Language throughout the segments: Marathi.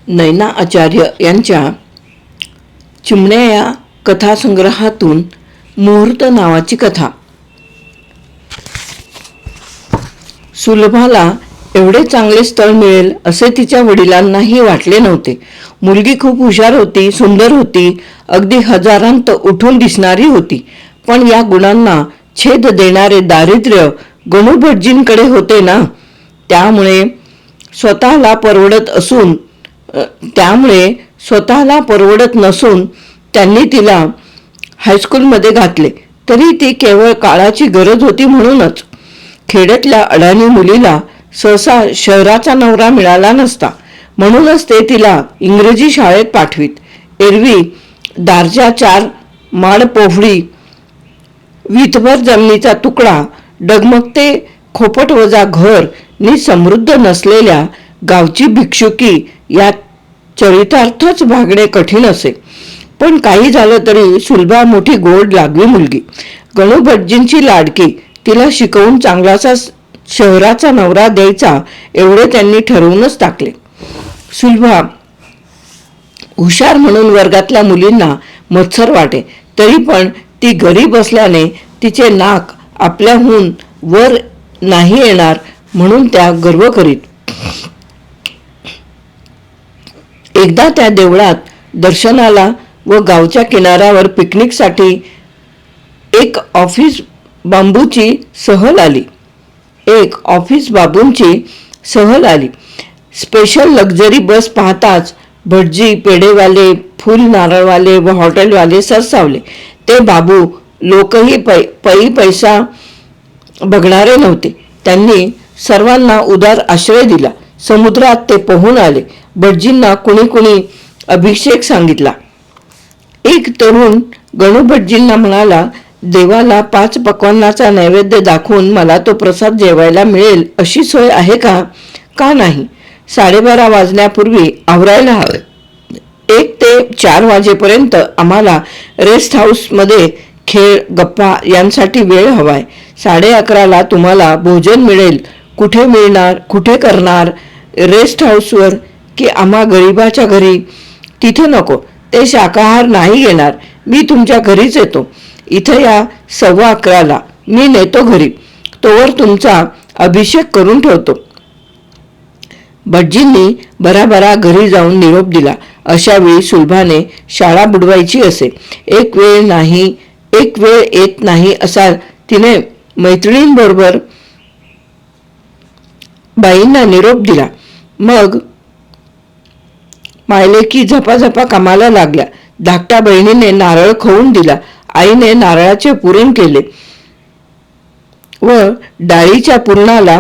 नैना आचार्य यांच्या चिमण्या या कथासंग्रहातून मुहूर्त नावाची कथा. सुलभाला एवढे चांगले स्थळ मिळेल असे तिच्या वडिलांनाही वाटले नव्हते. मुलगी खूप हुशार होती, सुंदर होती, अगदी हजारांत उठून दिसणारी होती. पण या गुणांना छेद देणारे दारिद्र्य गणूभटजींकडे होते ना. त्यामुळे स्वतःला परवडत नसून त्यांनी तिला हायस्कूलमध्ये घातले. तरी ती केवळ काळाची गरज होती म्हणूनच. खेड्यातल्या अडाणी मुलीला सहसा शहराचा नवरा मिळाला नसता, म्हणूनच ते तिला इंग्रजी शाळेत पाठवीत. एरवी दारच्या 4 माड पोफडी, वीतभर जमिनीचा तुकडा, डगमगते खोपट वजा घर नि समृद्ध नसलेल्या गावची भिक्षुकी यात चरितार्थच भागणे कठीण असे. पण काही झालं तरी सुलभा मोठी गोड लागवी मुलगी. गणूभटजींची लाडकी. तिला शिकवून चांगलाचा शहराचा नवरा द्यायचा एवढे त्यांनी ठरवूनच टाकले. सुलभा हुशार म्हणून वर्गातल्या मुलींना मत्सर वाटे. तरी पण ती गरीब असल्याने तिचे नाक आपल्याहून वर नाही येणार म्हणून त्या गर्व करीत. एकदा त्या देवळात दर्शनाला व गावच्या किनाऱ्यावर पिकनिकसाठी एक ऑफिस बाबूंची सहल आली. स्पेशल लक्झरी बस पाहताच भटजी, पेढेवाले, फुल नारळवाले व हॉटेलवाले सरसावले. ते बाबू लोकही पैसा बघणारे नव्हते. त्यांनी सर्वांना उदार आश्रय दिला. समुद्रात ते पोहून आले. भटजींना कुणी अभिषेक सांगितला. एक तरुण गणूभटजींना म्हणाला, देवाला 5 पक्वान्नाचा नैवेद्य दाखवून मला तो प्रसाद जेवायला मिळेल अशी सोय आहे का? का नाही? 12:30 वाजण्यापूर्वी आवरायला हवे. 1 ते 4 वाजेपर्यंत आम्हाला रेस्ट हाऊसमध्ये खेळ गप्पा यांसाठी वेळ हवाय. 11:30ला तुम्हाला भोजन मिळेल. कुठे मिळणार, कुठे करणार? रेस्ट हाऊसवर की आम्हा गरीबाच्या घरी? तिथे नको, ते शाकाहार नाही घेणार. मी तुमच्या घरीच येतो. इथं या 11:15ला. मी नेतो घरी. तोवर तुमचा अभिषेक करून ठेवतो. भटजींनी भराभरा घरी जाऊन निरोप दिला. अशा वेळी सुलभाने शाळा बुडवायची असे. एक वेळ येत नाही असा तिने मैत्रिणींबरोबर बाईंना निरोप दिला. मग मायलेकी झपाझपा कामाला लागल्या. धाकट्या बहिणीने नारळ खवून दिला. आईने नारळाचे पुरण केले व डाळीच्या पुरणाला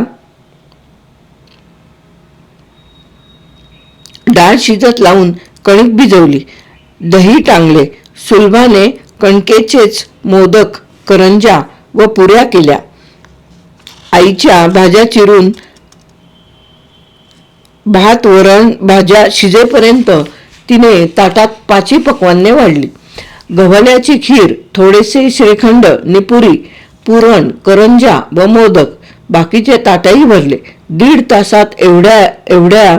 डाळ शिजत लावून कणिक भिजवली. दही टांगले. सुलभाने कणकेचेच मोदक, करंजा व पुऱ्या केल्या. आईच्या भाज्या चिरून भात, वरण, भाज्या शिजेपर्यंत तिने ताटात 5 पक्वान्ने वाढली. गव्हाल्याची खीर, थोडेसे श्रीखंड, निपुरी, पुरण, करंजा व मोदक. बाकीचे ताटही भरले. 1.5 तासात एवढ्या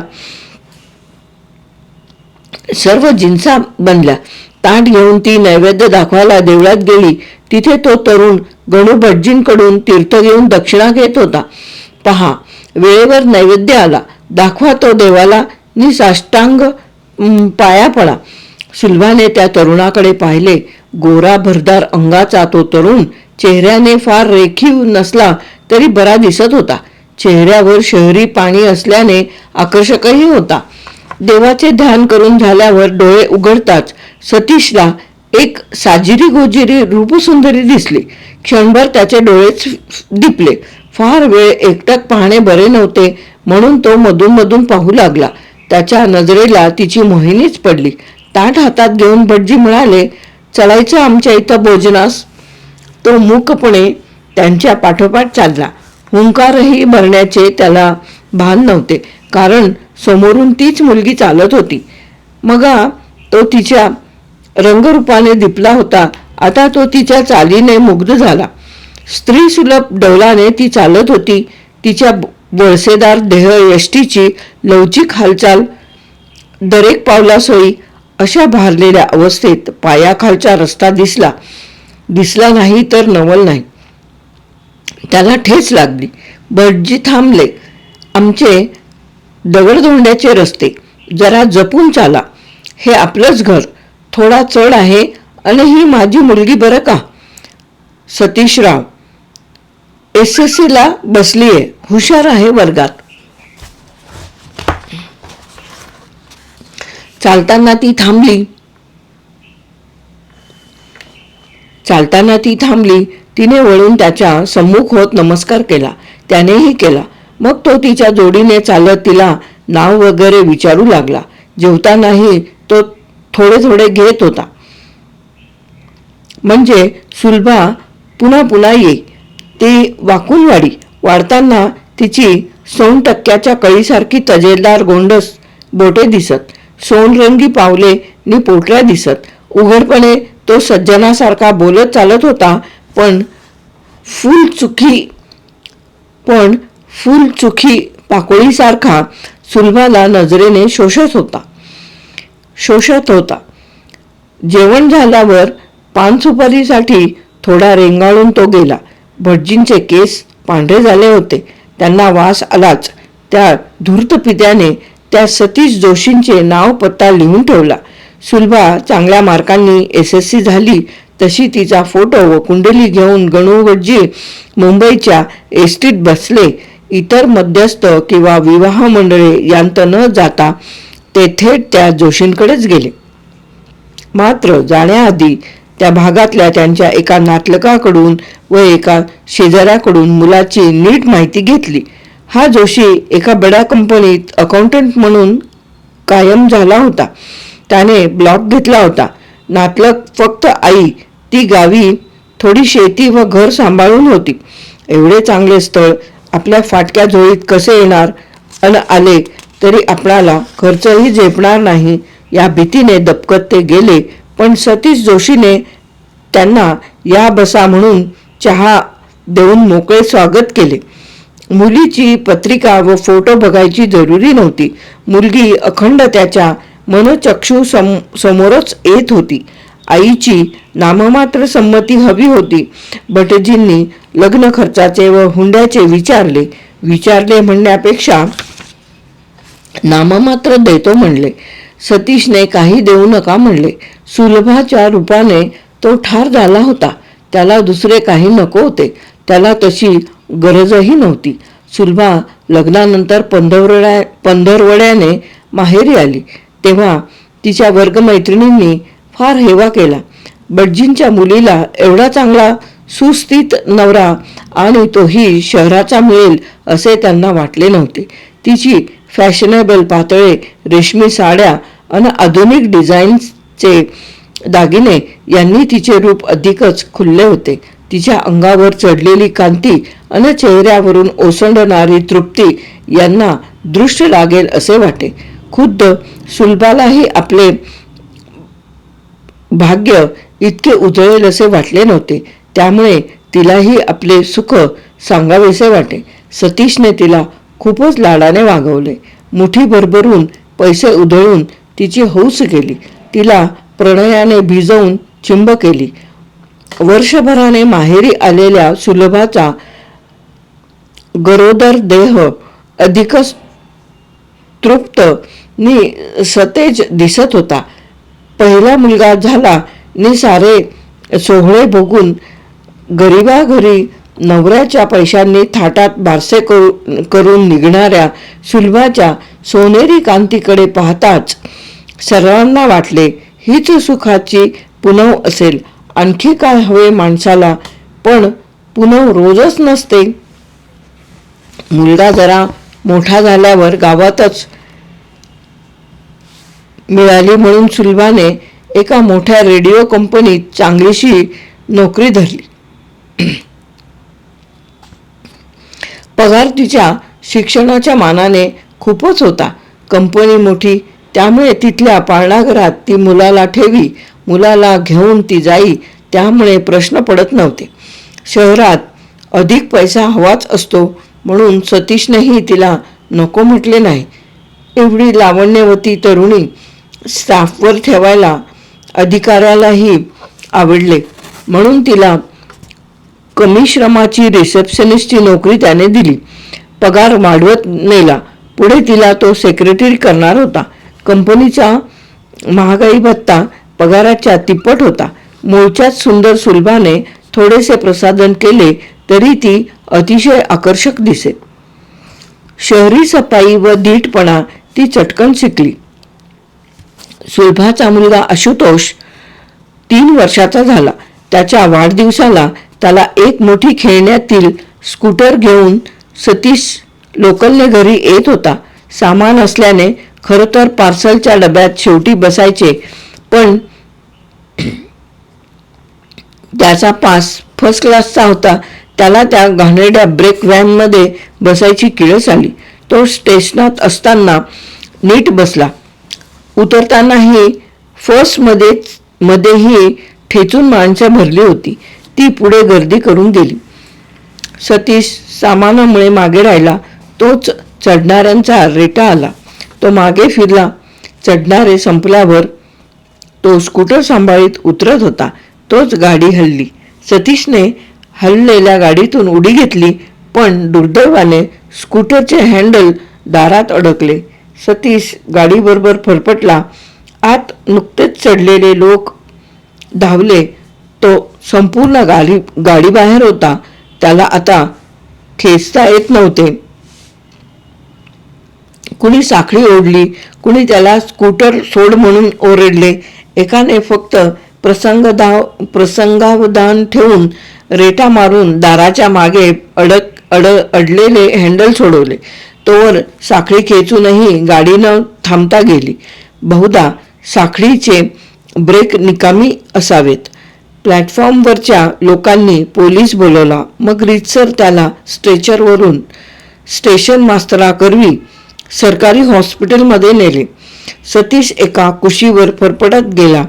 सर्व जिन्सा बनल्या. ताट घेऊन ती नैवेद्य दाखवायला देवळात गेली. तिथे तो तरुण गणूभटजींकडून तीर्थ घेऊन दक्षिणा घेत होता. पहा, वेळेवर नैवेद्य आला. दाखवा तो देवाला नि साष्टांग पाया पडा. सुलभाने त्या तरुणाकडे पाहिले. गोरा भरदार अंगाचा तो तरुण चेहऱ्याने फार रेखीव नसला तरी बरा दिसत होता. चेहऱ्यावर शहरी पाणी असल्याने आकर्षकही होता. देवाचे ध्यान करून झाल्यावर डोळे उघडताच सतीशला एक साजिरी गोजिरी रूपसुंदरी दिसली. क्षणभर त्याचे डोळेच दिपले. फार वेळ एकटक पाहणे बरे नव्हते म्हणून तो मधून पाहू लागला. त्याच्या नजरेला तिची मोहिनीच पडली. ताट हातात घेऊन भटजी म्हणाले, चलायचं आमच्या इथं भोजनास? तो मूकपणे त्यांच्या पाठोपाठ चालला. हुंकारही भरण्याचे त्याला भान नव्हते, कारण समोरून तीच मुलगी चालत होती. मगा तो तिच्या रंगरूपाने दिपला होता. आता तो तिच्या चालीने मुग्ध झाला. स्त्री सुलभ डौलाने ती चालत होती. तिच्या वळसेदार देह यष्टीची लवचिक हालचाल दरेक पावलासोयी अशा भारलेल्या अवस्थेत पायाखालचा रस्ता दिसला नाही तर नवल नाही. त्याला ठेच लागली. भटजी थांबले. आमचे दगडधोंड्याचे रस्ते, जरा जपून चाला. हे आपलंच घर. थोडा चढ आहे आणि ही माझी मुलगी बरं का. सतीशराव SSC ला बसलीये, हुशार आहे वर्गात. चालताना ती थांबली. तिने वळून त्याच्या सम्मुख होत नमस्कार केला. त्यानेही केला. मग तो तिच्या जोडीने चालत तिला नाव वगैरे विचारू लागला. जेवतानाही तो थोडे घेत होता. म्हणजे सुलभा पुन्हा ये. ती वाकुलवाडी वाढताना तिची सोनटक्क्याच्या कळीसारखी तजेलदार गोंडस बोटे दिसत, सोनरंगी पावले नि पोटऱ्या दिसत. उघडपणे तो सज्जनासारखा बोलत चालत होता, पण फुलचुखी पाकोळीसारखा सुलभाला नजरेने शोषत होता. जेवण झाल्यावर पानसुपारीसाठी थोडा रेंगाळून तो गेला. भटजींचे केस पांढरे झाले होते. त्यांना वास आलाच. त्या धूर्त पित्याने त्या सतीश जोशींचे नाव पत्ता लिहून ठेवला. सुलभा चांगल्या मार्कांनी SSC झाली तशी तिचा फोटो व कुंडली घेऊन गणू भटजी मुंबईच्या एसटीत बसले. इतर मध्यस्थ किंवा विवाह मंडळे यांत न जाता ते थेट त्या जोशींकडेच गेले. मात्र जाण्याआधी त्या भागातल्या त्यांच्या एका नातलकाकडून व एका शेजाऱ्याकडून मुलाची नीट माहिती घेतली. हा जोशी एका बड्या कंपनीत अकाउंटंट म्हणून कायम झाला होता. त्याने ब्लॉक घेतला होता. नातलक फक्त आई, ती गावी थोडी शेती व घर सांभाळून होती. एवढे चांगले स्थळ आपल्या फाटक्या झोळीत कसे येणार, अन आले तरी आपणाला खर्चही झेपणार नाही या भीतीने दबकत ते गेले. पण सतीश जोशीने त्यांना या बसा म्हणून चहा देऊन मोकळे स्वागत केले. मुलीची पत्रिका व फोटो बघायची जरुरी नव्हती. मुलगी अखंड त्याच्या मनोचक्षू समोरच येत होती. आईची नाममात्र संमती हवी होती. भटजींनी लग्न खर्चाचे व हुंड्याचे विचारले म्हणण्यापेक्षा नाममात्र देतो म्हणले. सतीशने काही देऊ नका म्हणले. सुलभाच्या रूपाने तो ठार झाला होता. त्याला दुसरे काही नको होते. त्याला तशी गरजही नव्हती. सुलभा लग्नानंतर पंधरवड्याने माहेरी आली तेव्हा तिच्या वर्गमैत्रिणींनी फार हेवा केला. भटजींच्या मुलीला एवढा चांगला सुस्थित नवरा आणि तोही शहराचा मिळेल असे त्यांना वाटले नव्हते. तिची फॅशनेबल पातळे रेशमी साड्या आणि आधुनिक डिझाईनचे दागिने यांनी तिचे रूप अधिकच खुलले होते. तिच्या अंगावर चढलेली कांती आणि चेहऱ्यावरून ओसंडणारी तृप्ती यांना दृष्ट लागेल असे वाटे. खुद्द सुलभालाही आपले भाग्य इतके उजळेल असे वाटले नव्हते. त्यामुळे तिलाही आपले सुख सांगावेसे वाटे. सतीशने तिला खूपच लाडाने वागवले. मुठी भरभरून पैसे उधळून तिची हौस केली. तिला प्रणयाने भिजवून चिंब केली. वर्षभराने माहेरी आलेल्या सुलभाचा गरोदर देह अधिकच तृप्त नि सतेज दिसत होता. पहिला मुलगा झाला नि सारे सोहळे भोगून गरीबाघरी नवऱ्याच्या पैशांनी थाटात बारसे करून निघणाऱ्या सुलभाच्या सोनेरी कांतीकडे पाहताच सर्वांना वाटले हीच सुखाची पुनव असेल. आणखी काय हवे माणसाला, पण पुनव रोजच नसते. मुलगा जरा मोठा झाल्यावर गावातच मिळाली म्हणून सुलभाने एका मोठ्या रेडिओ कंपनीत चांगलीशी नोकरी धरली. पगार तिच्या शिक्षणाच्या मानाने खूपच होता. कंपनी मोठी, त्यामुळे तिथल्या पाळणाघरात ती मुलाला ठेवी. मुलाला घेऊन ती जाई, त्यामुळे प्रश्न पडत नव्हते. शहरात अधिक पैसा हवाच असतो म्हणून सतीशनेही तिला नको म्हटले नाही. एवढी लावण्यवती तरुणी स्टाफवर ठेवायला अधिकाऱ्यालाही आवडले, म्हणून तिला कमी श्रमाची रिसेप्शनिस्टची नोकरी त्याने दिली. पगार वाढवत नेला. पुढे तिला तो सेक्रेटरी करणार होता. कंपनीचा महागाई भत्ता पगाराच्या तिप्पट होता. मूळच्याच सुंदर सुलभाने थोडेसे प्रसाधन केले तरी ती अतिशय आकर्षक दिसे. शहरी सफाई व धीटपणा ती चटकन शिकली. सुलभाचा मुलगा आशुतोष 3 वर्षाचा झाला. त्याच्या वाढदिवसाला त्याला एक मोठी खेळण्यातील स्कूटर घेऊन सतीश लोकलने घरी येत होता. सामान असल्याने खरं तर पार्सलच्या डब्यात शेवटी बसायचे, पण त्याचा पास फर्स्ट क्लासचा होता. त्याला त्या घाणेरड्या ब्रेक व्हॅनमध्ये बसायची किळस आली. तो स्टेशनात असताना नीट बसला. उतरतानाही मध्येही ठेचून माणसं भरली होती. ती पुढे गर्दी करून गेली. सतीश सामानामुळे मागे राहिला. तोच चढणाऱ्यांचा रेटा आला. तो मागे फिरला. चढणारे संपल्यावर तो स्कूटर सांभाळीत उतरत होता. तोच गाडी हलली. सतीशने हललेल्या गाडीतून उडी घेतली, पण दुर्दैवाने स्कूटरचे हँडल दारात अडकले. सतीश गाडीबरोबर फरफटला. आत नुकतेच चढलेले लोक धावले. तो संपूर्ण गाडी बाहेर होता. त्याला आता खेचता येत नव्हते. कुणी साखळी ओढली, कुणी त्याला स्कूटर सोड म्हणून ओरडले. एकाने फक्त प्रसंगावधान ठेवून रेटा मारून दाराच्या मागे अडलेले हँडल सोडवले. तोवर साखळी खेचूनही गाडी न थांबता गेली. बहुधा साखळीचे ब्रेक निकामी असावेत. प्लॅटफॉर्मवरच्या लोकांनी पोलीस बोलवला. मग रीतसर त्याला स्ट्रेचरवरून स्टेशन मास्तराकरवी सरकारी हॉस्पिटलमध्ये नेले. सतीश एका कुशीवर फरफटत गेला.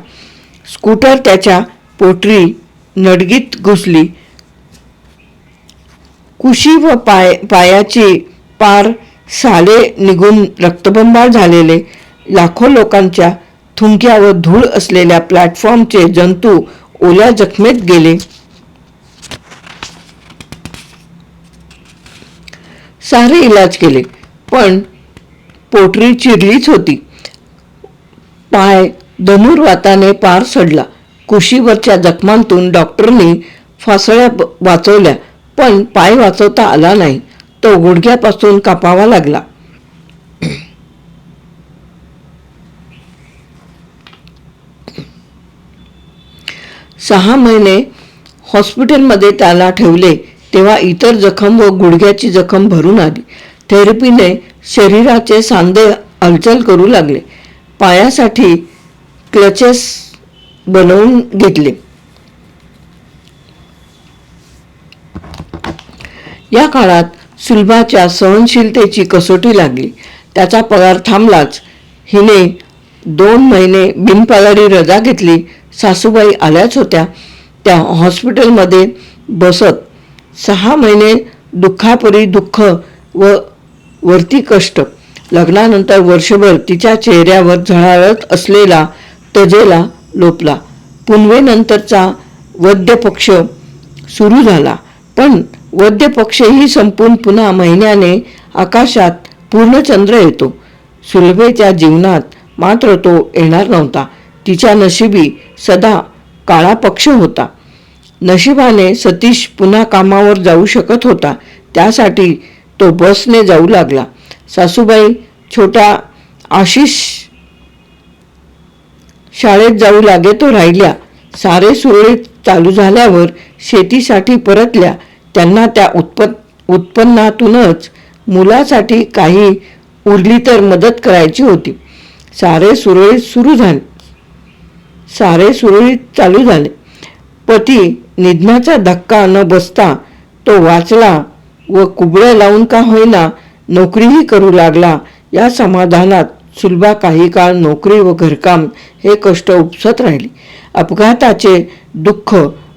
स्कूटर त्याच्या पोटरी नडगीत घुसली. कुशी व पायाची पार साले निघून रक्तबंबाळ झालेले. लाखो लोकांच्या थुंक्या व धूळ असलेल्या प्लॅटफॉर्मचे जंतू ओल्या जखमेत गेले. सारे इलाज केले, पण पोटरी चिरलीच होती. पाय धनुर्वाताने पार सडला. कुशीवरच्या जखमांतून डॉक्टरनी फासळ्या वाचवल्या, पण पाय वाचवता आला नाही. तो गुडघ्यापासून कापावा लागला. सहा महिने हॉस्पिटलमध्ये त्याला ठेवले तेव्हा इतर जखम व गुडघ्याची जखम भरून आली. थेरपीने शरीराचे सांधे हालचाल करू लागले. पायासाठी क्लचेस बनवून घेतले. या काळात सुलभाच्या सहनशीलतेची कसोटी लागली. त्याचा पगार थांबलाच. हिने 2 महिने बिनपगारी रजा घेतली. सासूबाई आल्याच होत्या. त्या हॉस्पिटलमध्ये बसत. 6 महिने दुःखापरी दुःख व वरती कष्ट. लग्नानंतर वर्षभर तिच्या चेहऱ्यावर झळाळत असलेला तजेला लोपला. पुनवेनंतरचा वद्यपक्ष सुरू झाला, पण वद्यपक्षही संपून पुन्हा महिन्याने आकाशात पूर्णचंद्र येतो. सुलभेच्या जीवनात मात्र तो येणार नव्हता. तिच्या नशिबी सदा काळा पक्ष होता. नशिबाने सतीश पुन्हा कामावर जाऊ शकत होता. त्यासाठी तो बसने जाऊ लागला. सासूबाई छोट्या आशिष शाळेत जाऊ लागे तो राहिल्या. सारे सुरळीत चालू झाल्यावर शेतीसाठी परतल्या. त्यांना त्या उत्पन्नातूनच मुलासाठी काही उरली तर मदत करायची होती. सारे सुरळीत चालू झाले. पती निधनाचा धक्का न बसता तो वाचला व कुबड्या लावून का होईना नोकरीही करू लागला. या समाधानात सुलभा काही काळ नोकरी व घरकाम हे कष्ट उपसत राहिली. अपघाताचे दुःख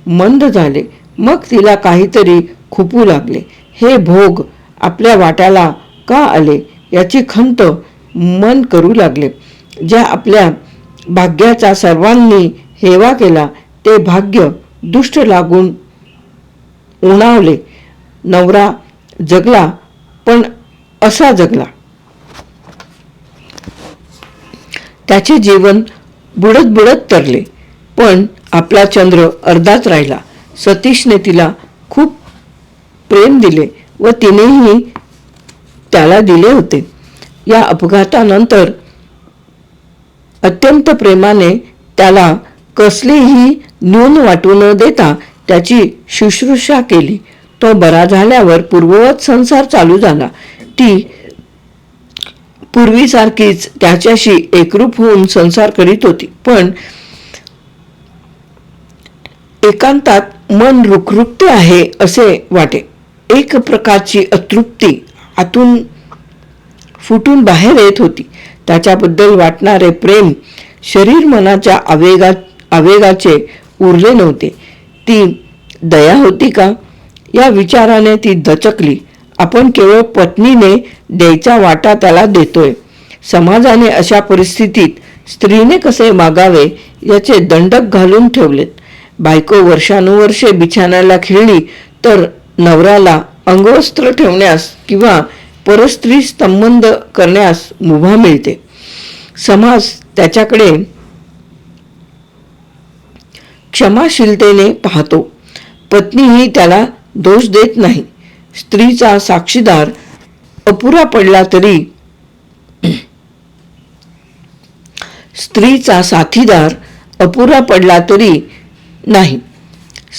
मंद झाले. मग तिला काहीतरी खुपू लागले. हे भोग आपल्या वाट्याला का आले याची खंत मन करू लागले. ज्या आपल्या भाग्याचा सर्वांनी हेवा केला ते भाग्य दुष्ट लागून उणावले. नवरा जगला, पण असा जगला. त्याचे जीवन बुडत बुडत तरले. पण आपला चंद्र अर्धाच राहिला. सतीशने तिला खूप प्रेम दिले व तिनेही त्याला दिले होते. या अपघातानंतर अत्यंत प्रेमाने त्याला कसलीही न्यून वाटू न देता त्याची शुश्रूषा केली. तो बरा झाल्यावर पूर्ववत संसार चालू झाला. ती पूर्वीसारखीच त्याच्याशी एकरूप होऊन संसार करीत होती. पण एकांतात मन रुखरुखते आहे असे वाटे. एक प्रकारची अतृप्ती आतून फुटून बाहेर येत होती. त्याच्याबद्दल वाटणारे प्रेम शरीर मनाच्या आवेगाचे उरले नव्हते. ती दया होती का या विचाराने ती दचकली. आपण केवळ पत्नीने द्यायचा वाटा त्याला देतोय. समाजाने अशा परिस्थितीत स्त्रीने कसे वागावे याचे दंडक घालून ठेवलेत. बायको वर्षानुवर्षे बिछाण्याला खिळली तर नवऱ्याला अंगवस्त्र ठेवण्यास किंवा परस्त्री संबंध करण्यास मुभा मिळते. समाज त्याच्याकडे क्षमाशीलतेने पाहतो. पत्नीही त्याला दोष देत नाही. स्त्रीचा साक्षीदार अपुरा पडला तरी स्त्रीचा साथीदार अपुरा पडला तरी नाही.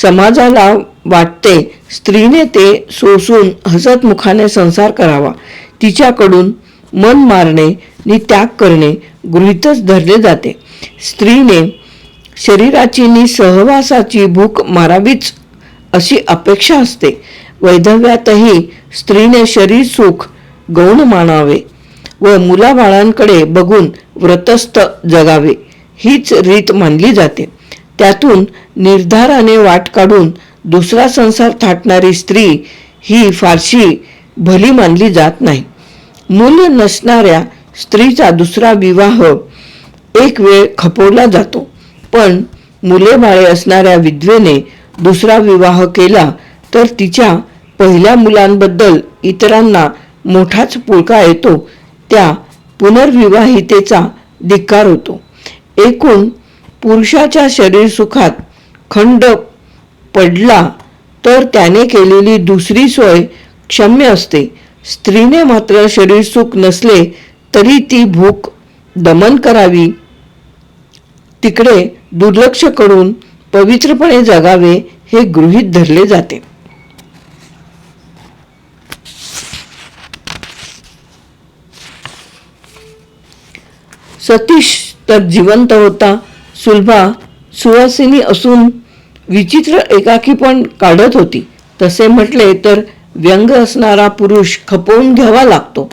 समाजाला वाटते स्त्रीने ते सोसून हसतमुखाने संसार करावा. तिच्याकडून मन मारणे नि त्याग करणे गृहीतच धरले जाते. स्त्रीने शरीराची नि सहवासाची भूक मारावीच अशी अपेक्षा असते. वैधव्यातही स्त्रीने शरीर सुख गौण मानावे व मुलाबाळांकडे बघून व्रतस्थ जगावे हीच रीत मानली जाते. त्यातून निर्धाराने वाट काढून दुसरा संसार थाटणारी स्त्री ही फारशी भली मानली जात नाही. मूल नसणाऱ्या स्त्रीचा दुसरा विवाह एक वेळ खपवला जातो. पण मुले बाळे असणाऱ्या विधवेने दुसरा विवाह केला तर तिच्या पहिल्या मुलांबद्दल इतरांना मोठाच पुळका येतो. त्या पुनर्विवाहितेचा धिक्कार होतो. एकूण पुरुषाच्या शरीर सुखात खंड पडला तर त्याने केलेली दुसरी सोय क्षम्य असते. स्त्रीने मात्र शरीर सुख नसले तरी ती भूक दमन करावी, तिकडे दुर्लक्ष करून पवित्रपणे जगावे हे गृहीत धरले जाते. सतीश तर जिवंत होता. सुलभा सुवासिनी असून विचित्र एकाकीपण काढत होती. तसे म्हटले तर व्यंग असणारा पुरुष खपवून घ्यावा लागतो.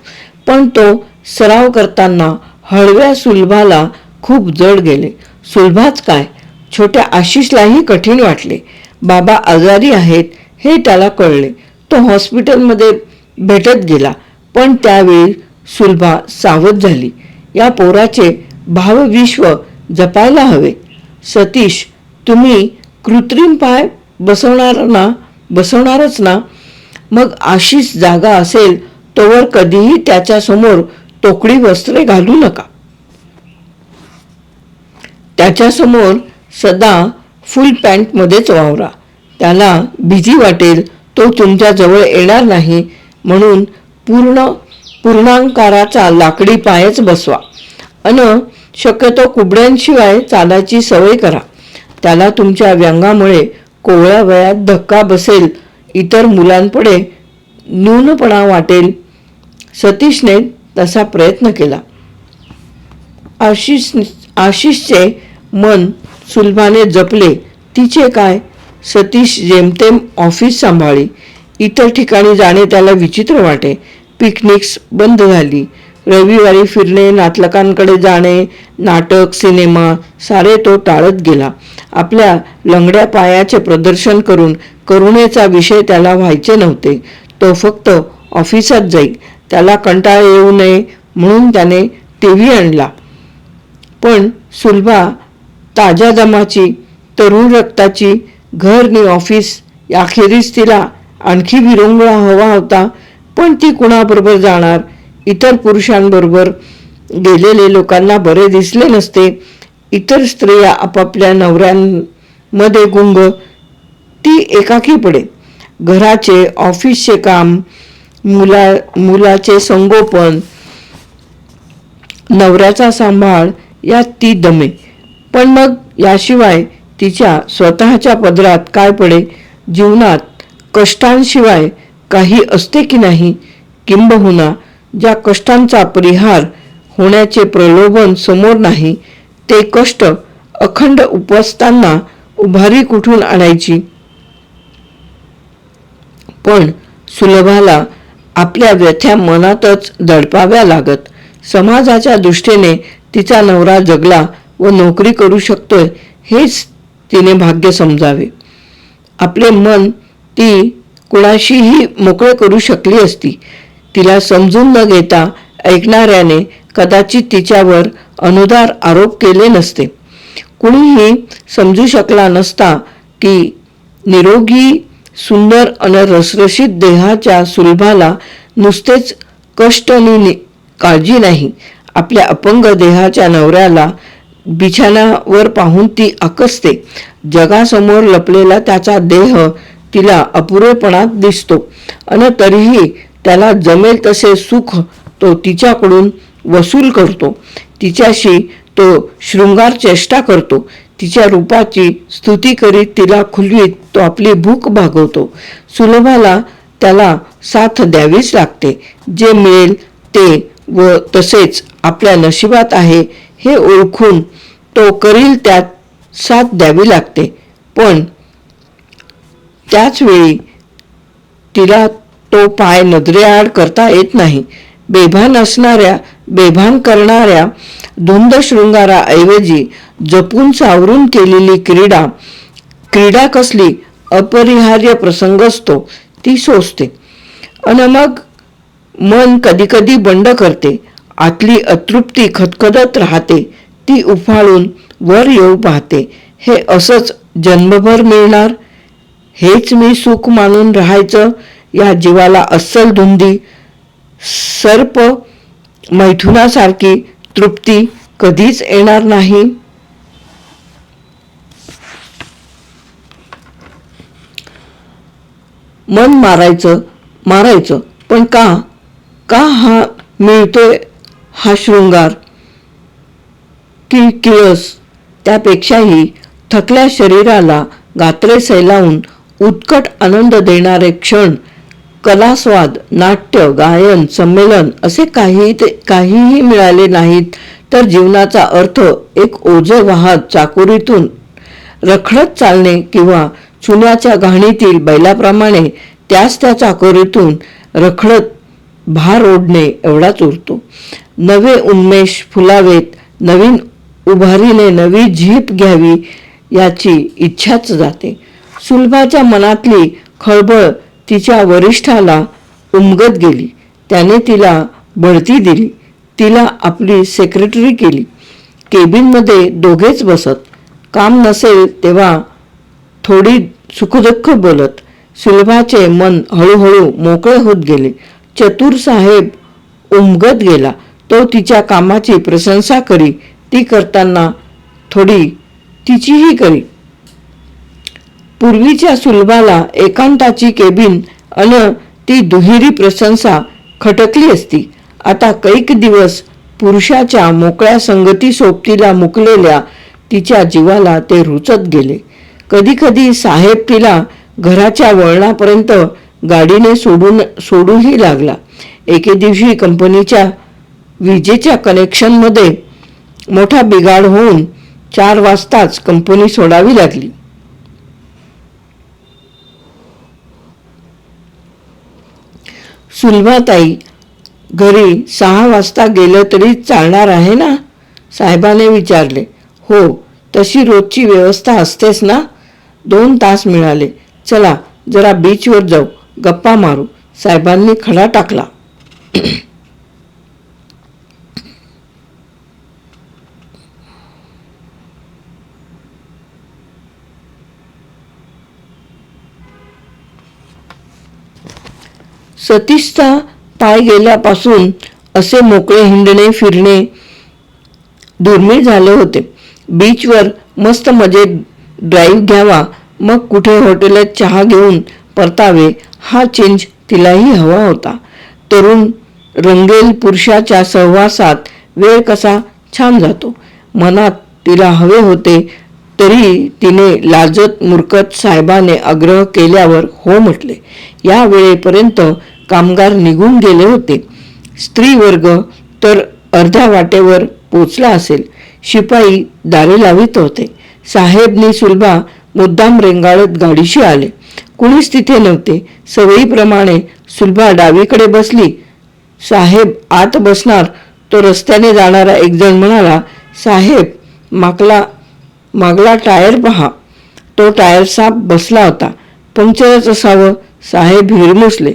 पण तो सराव करताना हळव्या सुलभाला खूप जड गेले. सुलभाच काय, छोट्या आशिषलाही कठीण वाटले. बाबा आजारी आहेत हे त्याला कळले. तो हॉस्पिटलमध्ये भेटत गेला. पण त्यावेळी सुलभा सावध झाली. या पोराचे भावविश्व जपायला हवे. सतीश, तुम्ही कृत्रिम पाय बसवणारच ना? मग आशिष जागा असेल तोवर कधीही त्याच्या समोर तोकडी वस्त्रे घालू नका. त्याच्यासमोर सदा फुल पॅन्टमध्येच वावरा. त्याला भीती वाटेल, तो तुमच्या जवळ येणार नाही म्हणून पूर्णांकाराचा लाकडी पायच बसवा. शक्यतो कुबड्यांशिवाय चालायची सवय करा. त्याला तुमच्या व्यंगामुळे कोवळ्या वयात धक्का बसेल, इतर मुलांपुढे न्यूनपणा वाटेल. सतीशने तसा प्रयत्न केला. आशिषचे मन सुलभाने जपले. तिचे काय? सतीश जेमतेम ऑफिस सांभाळी. इतर ठिकाणी जाणे त्याला विचित्र वाटे. पिकनिक्स बंद झाली. रविवारी फिरणे, नातलकांकडे जाणे, नाटक, सिनेमा सारे तो टाळत गेला. आपल्या लंगड्या पायाचे प्रदर्शन करून करुणेचा विषय त्याला व्हायचे नव्हते. तो फक्त ऑफिसात जाईल. त्याला कंटाळा येऊ नये म्हणून त्याने टीव्ही आणला. पण सुलभा ताज्या दमाची, तरुण रक्ताची, घर नि ऑफिस याखेरीज तिला आणखी विरंगुळा हवा होता. पण ती कुणाबरोबर जाणार? इतर पुरुषांबरोबर गेलेले लोकांना बरे दिसले नसते. इतर स्त्रिया आपापल्या नवऱ्यांमध्ये गुंग, ती एकाकी पडे. घराचे, ऑफिसचे काम, मुलाचे संगोपन, नवऱ्याचा सांभाळ यात ती दमे. पण मग याशिवाय तिच्या स्वतःच्या पदरात काय पडे? जीवनात कष्टांशिवाय काही असते की नाही? किंबहुना ज्या कष्टांचा परिहार होण्याचे प्रलोभन समोर नाही, ते कष्ट अखंड उपसताना उभारी कुठून आणायची? पण सुलभाला आपल्या व्यथ्या मनातच दडपाव्या लागत. समाजाच्या दृष्टीने तिचा नवरा जगला व नोकरी करू शकतोय हेच तिने भाग्य समजावे. आपले मन ती कुणाशीही मोकळे करू शकली असती. तिला समजून न घेता ऐकणाऱ्याने कदाचित तिच्यावर अनुदार आरोप केले नसते. कुणीही समजू शकला नसता की निरोगी, सुंदर अन रसरशीत देहाच्या सुलभाला नुसतेच कष्ट आणि काळजी नाही. आपल्या अपंग देहाच्या नवऱ्याला बिछाण्यावर पाहून ती आकसते. जगासमोर लपलेला त्याचा देह तिला अपुरेपणात दिसतो अन तरीही त्याला जमेल तसे सुख तो तिच्याकडून वसूल करतो. तिच्याशी तो शृंगार चेष्टा करतो. तिच्या रूपाची स्तुती करीत तिला खुलवीत तो आपली भूक भागवतो. सुलभाला त्याला साथ द्यावीच लागते. जे मिळेल ते व तसेच आपल्या नशिबात आहे हे ओळखून तो करील त्यात साथ द्यावी लागते. पण त्याच वेळी तिला तो पाय नजरेआड करता येत नाही. बेभान असणाऱ्या, बेभान करणाऱ्या धुंद शृंगाराऐवजी जपून सावरून केलेली क्रीडा कसली अपरिहार्य प्रसंग असतो ती सोसते. अन मग मन कधी बंड करते. आतली अतृप्ती खदखदत राहते. ती उफाळून वर येऊ पाहते. हे असंच जन्मभर मिळणार? हेच मी सुख मानून राहायचं? या जीवाला अस्सल धुंदी, सर्प मैथुनासारखी तृप्ती कधीच येणार नाही. मन मारायचं पण का हा मिळतोय हा शृंगार की किळस? त्यापेक्षाही थकल्या शरीराला गात्रे सैलावून उत्कट आनंद देणारे क्षण, कलास्वाद, नाट्य, गायन, संमेलन असे काहीही मिळाले नाहीत तर जीवनाचा अर्थ एक ओझं वाहत चाकोरीतून रखडत चालणे किंवा चुन्याच्या घाणीतील बैलाप्रमाणे त्याच त्या चाकोरीतून रखडत भार ओढणे एवढाच उरतो. नवे उन्मेष फुलावेत, नवीन उभारीने नवी झीप घ्यावी याची इच्छाच जाते. सुलभाच्या मनातली खळबळ तिच्या वरिष्ठाला उमगत गेली. त्याने तिला बढती दिली. तिला आपली सेक्रेटरी केली. केबिनमध्ये दोघेच बसत. काम नसेल तेव्हा थोडी सुखदुःख बोलत. सुलभाचे मन हळूहळू मोकळे होत गेले. चतुर साहेब उमगत गेला. तो तिच्या कामाची प्रशंसा करी. ती करताना थोडी तिचीही करी. पूर्वीच्या सुलभाला एकांताची केबिन अन ती दुहेरी प्रशंसा खटकली असती. आता कैक दिवस पुरुषाच्या मोकळ्या संगती सोबतीला मुकलेल्या तिच्या जीवाला ते रुचत गेले. कधी साहेब तिला घराच्या वळणापर्यंत गाडीने सोडूही लागला. एके दिवशी कंपनीच्या विजेच्या कनेक्शनमध्ये मोठा बिघाड होऊन 4 वाजताच कंपनी सोडावी लागली. सुलभाताई घरी 6 वाजता गेलं तरी चालणार आहे ना? साहेबाने विचारले. हो, तशी रोजची व्यवस्था असतेच ना. 2 तास मिळाले. चला जरा बीचवर जाऊ, गप्पा मारू. साहेबांनी खडा टाकला. सतीशचा पाय गेल्यापासून असे मोकळे हिंडणे फिरणे दुर्मिळ झाले होते. बीचवर मस्त मजेत ड्राईव्ह घ्यावा, मग कुठे हॉटेलात चहा घेऊन परतावे, हा चेंज तिलाही हवा होता. तरुण रंगेल पुरुषाच्या सहवासात वेळ कसा छान जातो. मनात तिला हवे होते, तरी तिने लाजत मुरकत साहेबाने आग्रह केल्यावर हो म्हटले. या वेळेपर्यंत कामगार निघून गेले होते. स्त्री वर्ग तर अर्ध्या वाटेवर पोचला असेल. शिपाई दारे लावित होते. साहेबनी सुलभा मुद्दाम रेंगाळत गाडीशी आले. कुणीच तिथे नव्हते. सवयीप्रमाणे सुलभा डावीकडे बसली. साहेब आत बसणार तो रस्त्याने जाणारा एक जण म्हणाला, साहेब मागला टायर पहा. तो टायर साफ बसला होता. पंक्चरच असावं. साहेब हिरमुसले.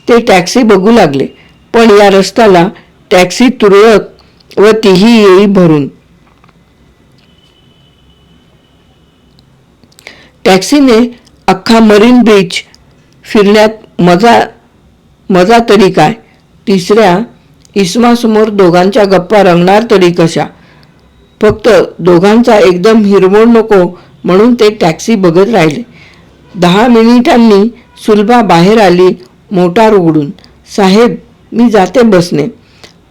ते टॅक्सी बघू लागले. पण या रस्त्याला टॅक्सी तुरळक व तीही येई भरून. टॅक्सीने अख्खा मरीन बीच फिरण्यात मजा तरी काय. तिसऱ्या इसमासमोर दोघांच्या गप्पा रंगणार तरी कशा. फक्त दोघांचा एकदम हिरमोड नको म्हणून ते टॅक्सी बघत राहिले. 10 मिनिटांनी सुलभा बाहेर आली मोटार उघडून. साहेब मी जाते बसने.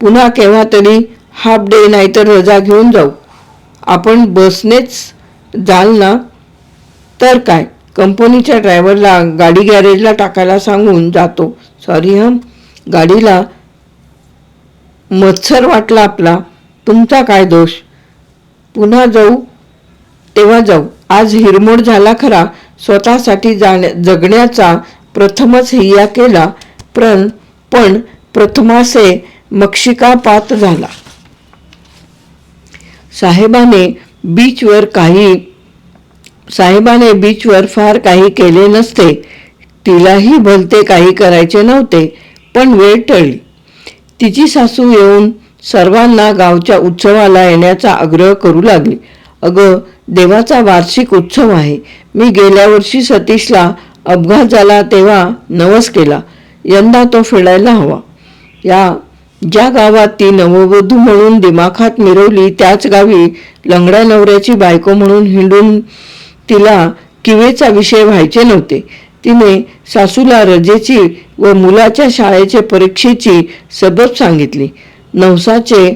पुन्हा केव्हा तरी हाफ डे नाहीतर रजा घेऊन जाऊ. आपण बसनेच जाल ना. तर काय, कंपनीच्या ड्रायव्हरला गाडी गॅरेजला टाकायला सांगून जातो. सॉरी हं, गाडीला मत्सर वाटला आपला. तुमचा काय दोष. पुन्हा जाऊ तेव्हा जाऊ. आज हिरमोड झाला खरा. स्वतःसाठी जगण्याचा प्रथमच हिया केला, पण प्रथमासे मक्षिकापात झाला. साहेबाने बीचवर फार काही केले नसते. तिलाही भलते काही करायचे नव्हते. पण वेळ टळली. तिची सासू येऊन सर्वांना गावच्या उत्सवाला येण्याचा आग्रह करू लागली. अगं, देवाचा वार्षिक उत्सव आहे. मी गेल्या वर्षी सतीशला अपघात झाला तेव्हा नवस केला. यंदा तो फेडायला हवा. ज्या गावात ती नववधू म्हणून दिमाखात मिरवली त्याच गावी लंगड्या नवऱ्याची बायको म्हणून हिंडून तिला किवेचा विषय व्हायचे नव्हते. तिने सासूला रजेची व मुलाच्या शाळेचे परीक्षेची सबब सांगितली. नवसाचे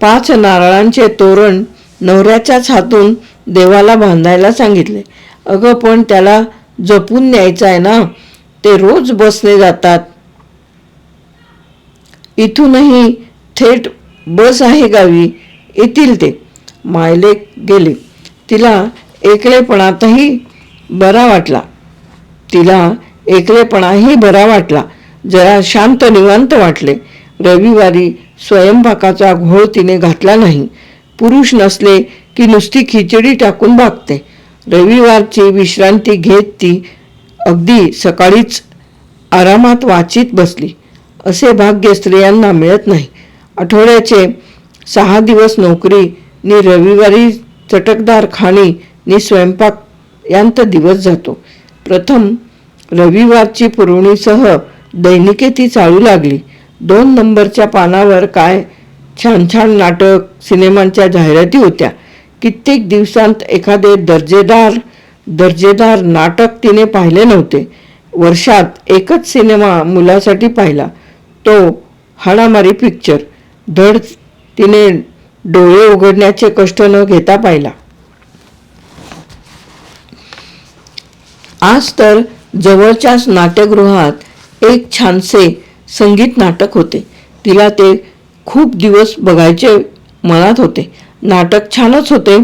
5 नारळांचे तोरण नवऱ्याच्याच हातून देवाला बांधायला सांगितले. अगं, पण त्याला जपून न्यायचं आहे ना. ते रोज बसने जातात. इथूनही थेट बस आहे गावी. येतील ते. मायलेक गेले. तिला एकलेपणाही बरा वाटला. जरा शांत निवांत वाटले. रविवारी स्वयंपाकाचा घोळ तिने घातला नाही. पुरुष नसले की नुसती खिचडी टाकून भागते. रविवारची विश्रांती घेत ती अगदी सकाळीच आरामात वाचीत बसली. असे भाग्य स्त्रियांना मिळत नाही. आठवड्याचे 6 दिवस नोकरी नि रविवारी चटकदार खाणी नि स्वयंपाक यांत दिवस जातो. प्रथम रविवारची पुरवणीसह दैनिके ती चालू लागली. 2 नंबरच्या पानावर काय छान छान नाटक, सिनेमांच्या जाहिराती होत्या. कित्येक दिवसांत एखादे दर्जेदार नाटक तिने पाहिले नव्हते. वर्षात एकच सिनेमा मुलासाठी पाहिला, तो हाणामारी पिक्चर. धड तिने डोळे उघडण्याचे कष्ट न घेता पाहिला. आज तर जवळच्याच नाट्यगृहात एक छानसे संगीत नाटक होते. तिला ते खूप दिवस बघायचे मनात होते. नाटक छानच होते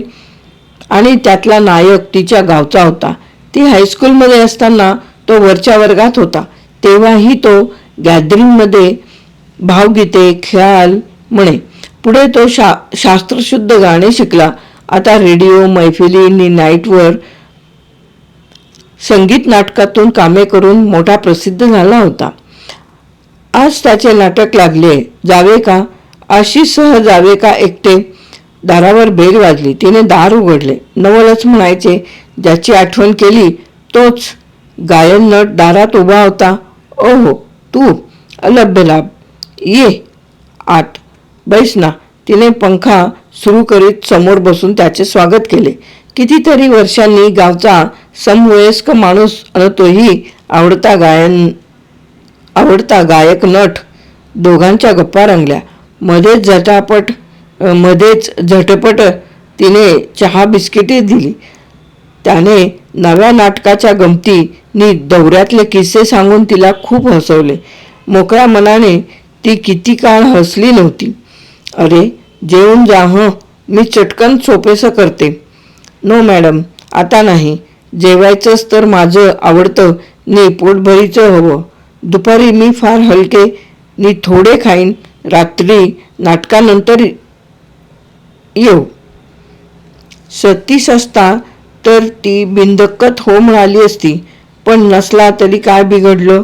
आणि त्यातला नायक तिच्या गावचा होता. ती हायस्कूलमध्ये असताना तो वरच्या वर्गात होता. तेव्हाही तो गॅदरिंगमध्ये भावगीते, ख्याल म्हणे. पुढे तो शास्त्रशुद्ध गाणे शिकला. आता रेडिओ मैफिली नि नाईटवर संगीत नाटकातून कामे करून मोठा प्रसिद्ध झाला होता. आज त्याचे नाटक लागले. जावे का, आशिषसह जावे का एकटे. दारावर बेल वाजली. तिने दार उघडले. नवलच म्हणायचे. ज्याची आठवण केली तोच गायन नट दारात उभा होता. ओहो, तू अलभ्य लाभ, ये आत बैस ना. तिने पंखा सुरू करीत समोर बसून त्याचे स्वागत केले. कितीतरी वर्षांनी गावचा समवयस्क माणूस आणि तोही आवडता गायक नट. दोघांच्या गप्पा रंगल्या. मध्येच झटपट तिने चहा बिस्किटे दिली. त्याने नव्या नाटकाच्या गमती नी दौऱ्यातले किस्से सांगून तिला खूप हसवले. मोकळ्या मनाने ती किती काळ हसली नव्हती. अरे जेवून जा हं, मी चटकन सोपेसं करते. नो मॅडम, आता नाही. जेवायचंच तर माझं आवडतं नी पोटभरीचं हवं. दुपारी मी फार हलके नी थोडे खाईन. रात्री नाटकानंतर येऊ. सतीश असता तर ती बिनदक्कत हो म्हणाली असती. पण नसला तरी काय बिघडलं.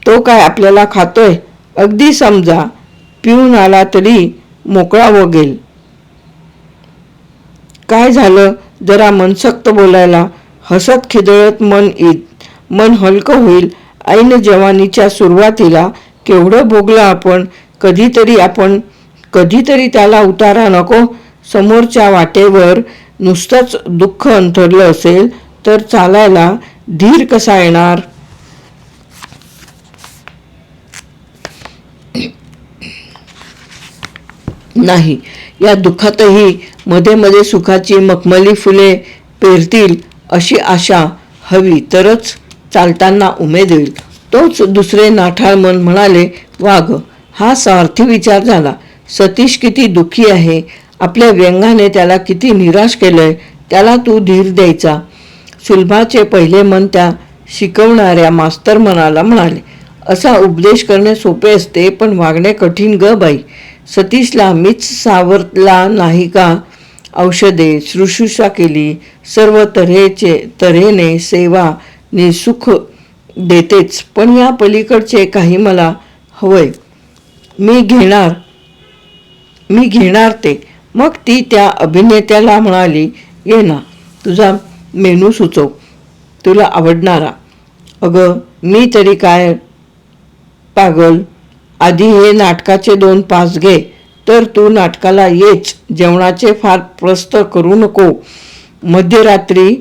तो काय आपल्याला खातोय. अगदी समजा पिऊन आला तरी मोकळा वगेल. काय झालं जरा मनसक्त बोलायला. हसत खिदळत मन हलकं होईल. ऐन जवानीच्या सुरुवातीला केवढं भोगलं आपण. कधीतरी त्याला उतारा नको. समोरच्या वाटेवर नुसतंच दुःख अंथरलं असेल तर चालायला धीर कसा येणार. नाही, या दुःखातही मध्ये मध्ये सुखाची मखमली फुले पेरतील अशी आशा हवी तरच चालताना उमेद येईल. तोच दुसरे नाठाळ मन म्हणाले, वाघ हा स्वार्थी विचार झाला. सतीश किती दुःखी आहे. आपल्या व्यंगाने त्याला किती निराश केलंय. त्याला तू धीर द्यायचा. सुलभाचे पहिले मन त्या शिकवणाऱ्या मास्तर मनाला म्हणाले. असा उपदेश करणे सोपे असते पण वागणे कठीण ग बाई. सतीशला मीच सावरला नाही का. औषधे शुश्रूषा केली. सर्व तऱ्हेने सेवा नि सुख देतेच. पण या पलीकडचे काही मला हवंय. मी घेणार ते. मग ती त्या अभिनेत्याला म्हणाली, ये ना, तुझा मेनू सुचव, तुला आवडणारा. अगं मी तरी काय पागल. आधी हे नाटकाचे 2 पास घे. तर तू नाटकाला येच. जेवणाचे फार प्रस्त करू नको. मध्यरात्री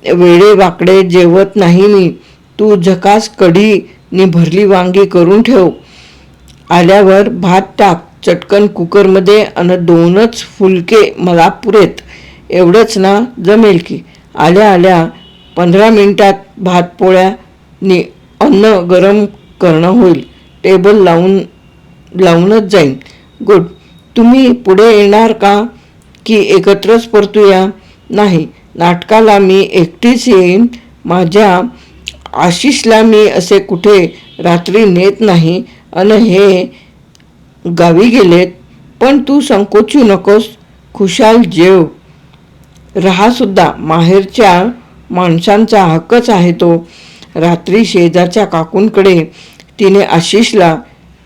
वेडे वाकडे जेवत नाही मी. तू झकास कढी नि भरली वांगी करून ठेव. आल्यावर भात टाक चटकन कुकरमध्ये अन 2च फुलके मला पुरेत. एवढंच ना, जमेल की. आल्या 15 मिनिटात भात पोळ्या नि अन्न गरम करणं होईल. टेबल लावूनच जाईन. गुड. तुम्ही पुढे येणार का की एकत्रच परतूया. नाही, नाटकाला मी एकटीच येईन. माझ्या आशिषला मी असे कुठे रात्री नेत नाही. अन हे गावी गेलेत. पण तू संकोचू नकोस. खुशाल जेव. रहा सुद्धा. माहेरच्या माणसांचा हक्कच आहे तो. रात्री शेजारच्या काकूंकडे तिने आशिषला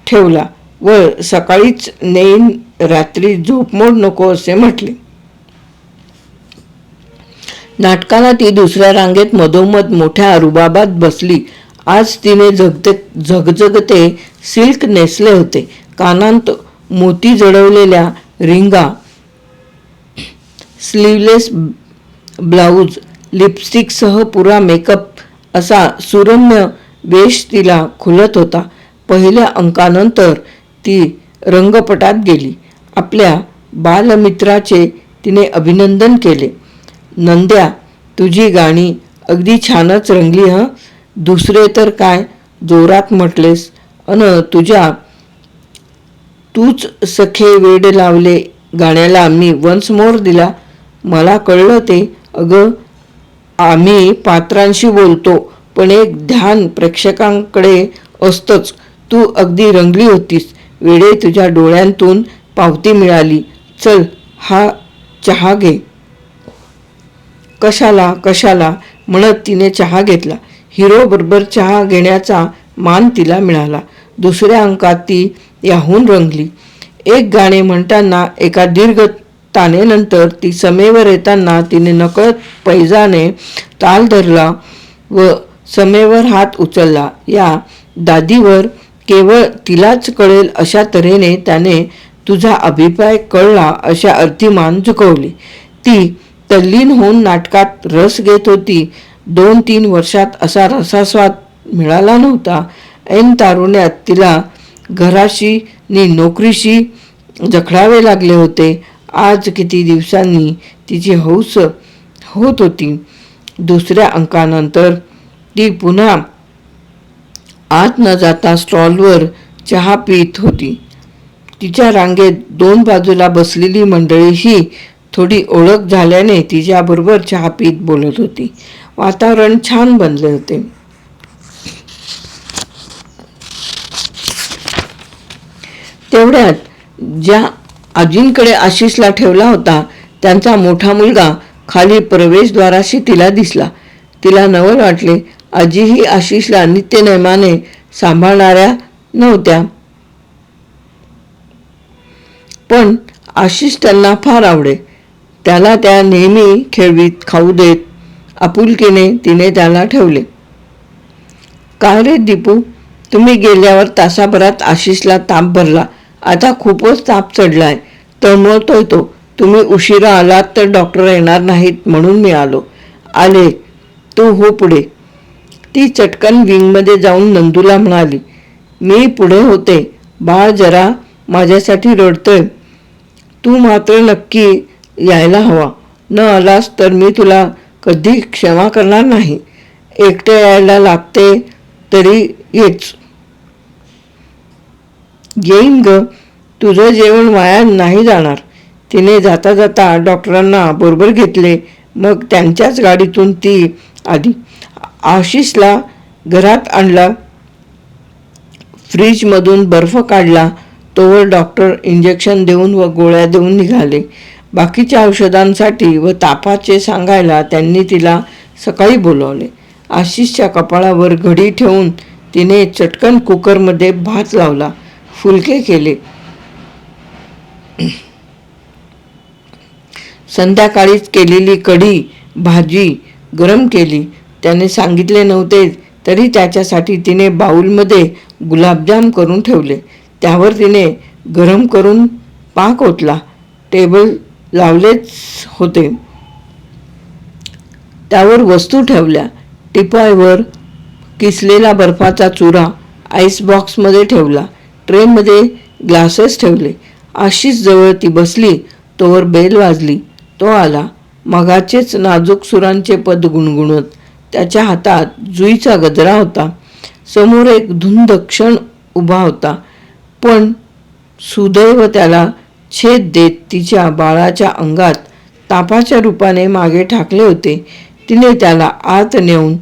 ठेवला व सकाळीच नेईन. रात्री झोपमोड नको असे म्हटले. नाटकाला ती दुसऱ्या रांगेत मधोमध मोठ्या रुबाबात बसली. आज तिने झगझगते सिल्क नेसले होते. कानांत मोती जडवलेल्या रिंगा, स्लीवलेस ब्लाऊज, लिपस्टिकसह पुरा मेकअप असा सुरम्य वेश तिला खुलत होता. पहिल्या अंकानंतर ती रंगपटात गेली. आपल्या बालमित्राचे तिने अभिनंदन केले. नंद्या, तुझी गाणी अगदी छानच रंगली हं. दुसरे तर काय जोरात म्हटलेस. अन तूच सखे वेड लावले गाण्याला. मी वन्स मोर दिला. मला कळलं ते. अगं आम्ही पात्रांशी बोलतो पण एक ध्यान प्रेक्षकांकडे असतंच. तू अगदी रंगली होतीस. वेडे तुझ्या डोळ्यांतून पावती मिळाली. चल हा चहा घे. कशाला म्हणत तिने चहा घेतला. हिरो बरोबर चहा घेण्याचा मान तिला मिळाला. दुसऱ्या अंकात ती याहून रंगली. एक गाणे म्हणताना एका दीर्घ तानेनंतर ती समेवर येताना तिने नकळत पैजाने ताल धरला व समेवर हात उचलला. या दादीवर केवळ तिलाच कळेल अशा तऱ्हेने त्याने तुझा अभिप्राय कळला अशा अर्थी मान झुकवली. ती तल्लीन होऊन नाटकात रस घेत होती. 2-3 वर्षात असा रसास्वाद मिळाला नव्हता. ऐन तारुण्यात तिला घराशी नि नोकरीशी जखडावे लागले होते. आज किती दिवसांनी तिची हौस होत होती. दुसऱ्या अंकानंतर ती पुन्हा आत न जाता स्टॉलवर चहा पीत होती. तिच्या रांगेत 2 बाजूला बसलेली मंडळीही थोडी ओळख झाल्याने तिच्याबरोबर चहा पीत बोलत होती. वातावरण छान बनले होते. तेवढ्यात ज्या आजींकडे आशिषला ठेवला होता त्यांचा मोठा मुलगा खाली प्रवेशद्वाराशी तिला दिसला. तिला नवल वाटले. आजीही आशिषला नित्यनेमाने सांभाळणाऱ्या नव्हत्या, पण आशिष त्यांना फार आवडे. त्याला त्या नेहमी खेळवीत खाऊ देत. आपुलकीने तिने त्याला ठेवले. काय रे दीपू, तुम्ही गेल्यावर तासाभरात आशिषला ताप भरला. आता खूपच ताप चढलाय. तळमळतोय तो. तुम्ही उशिरा आलात तर डॉक्टर येणार नाहीत म्हणून मी आले. तू हो पुढे. ती चटकन विंगमध्ये जाऊन नंदूला म्हणाली. मी पुढे होते. बाळ जरा माझ्यासाठी रडतोय. तू मात्र नक्की यायला हवा. न आलास तर मी तुला कधी क्षमा करणार नाही. एकटे यायला लागते तरी येच. येईन ग. तुझं जेवण वाया नाही जाणार. तिने जाता जाता डॉक्टरांना बरोबर घेतले. मग त्यांच्याच गाडीतून ती आली. आशिषला घरात आणला. फ्रीजमधून बर्फ काढला. तोवर डॉक्टर इंजेक्शन देऊन व गोळ्या देऊन निघाले. बाकीच्या औषधांसाठी व तापाचे सांगायला त्यांनी तिला सकाळी बोलावले. आशिषच्या कपाळावर घडी ठेवून तिने चटकन कुकरमध्ये भात लावला. फुलके केले. संध्याकाळीच केलेली कढी भाजी गरम केली. त्याने सांगितले नव्हते तरी त्याच्यासाठी तिने बाऊलमध्ये गुलाबजाम करून ठेवले. त्यावर तिने गरम करून पाक ओतला. टेबल लावलेच होते. त्यावर वस्तू ठेवल्या. टिपॉयवर किसलेला बर्फाचा चुरा आईस बॉक्समध्ये ठेवला. ट्रेमध्ये ग्लासेस ठेवले. आशिष जवळ ती बसली तोवर बेल वाजली. तो आला. मगाचेच नाजूक सुरांचे पद गुणगुणत. त्याच्या हातात जुईचा गजरा होता. समोर एक धुंद क्षण उभा होता, पण सुदैव त्याला छेद देत तिच्या बाळाच्या अंगात तापाच्या रूपाने मागे ठाकले होते. तिने त्याला आत नेऊन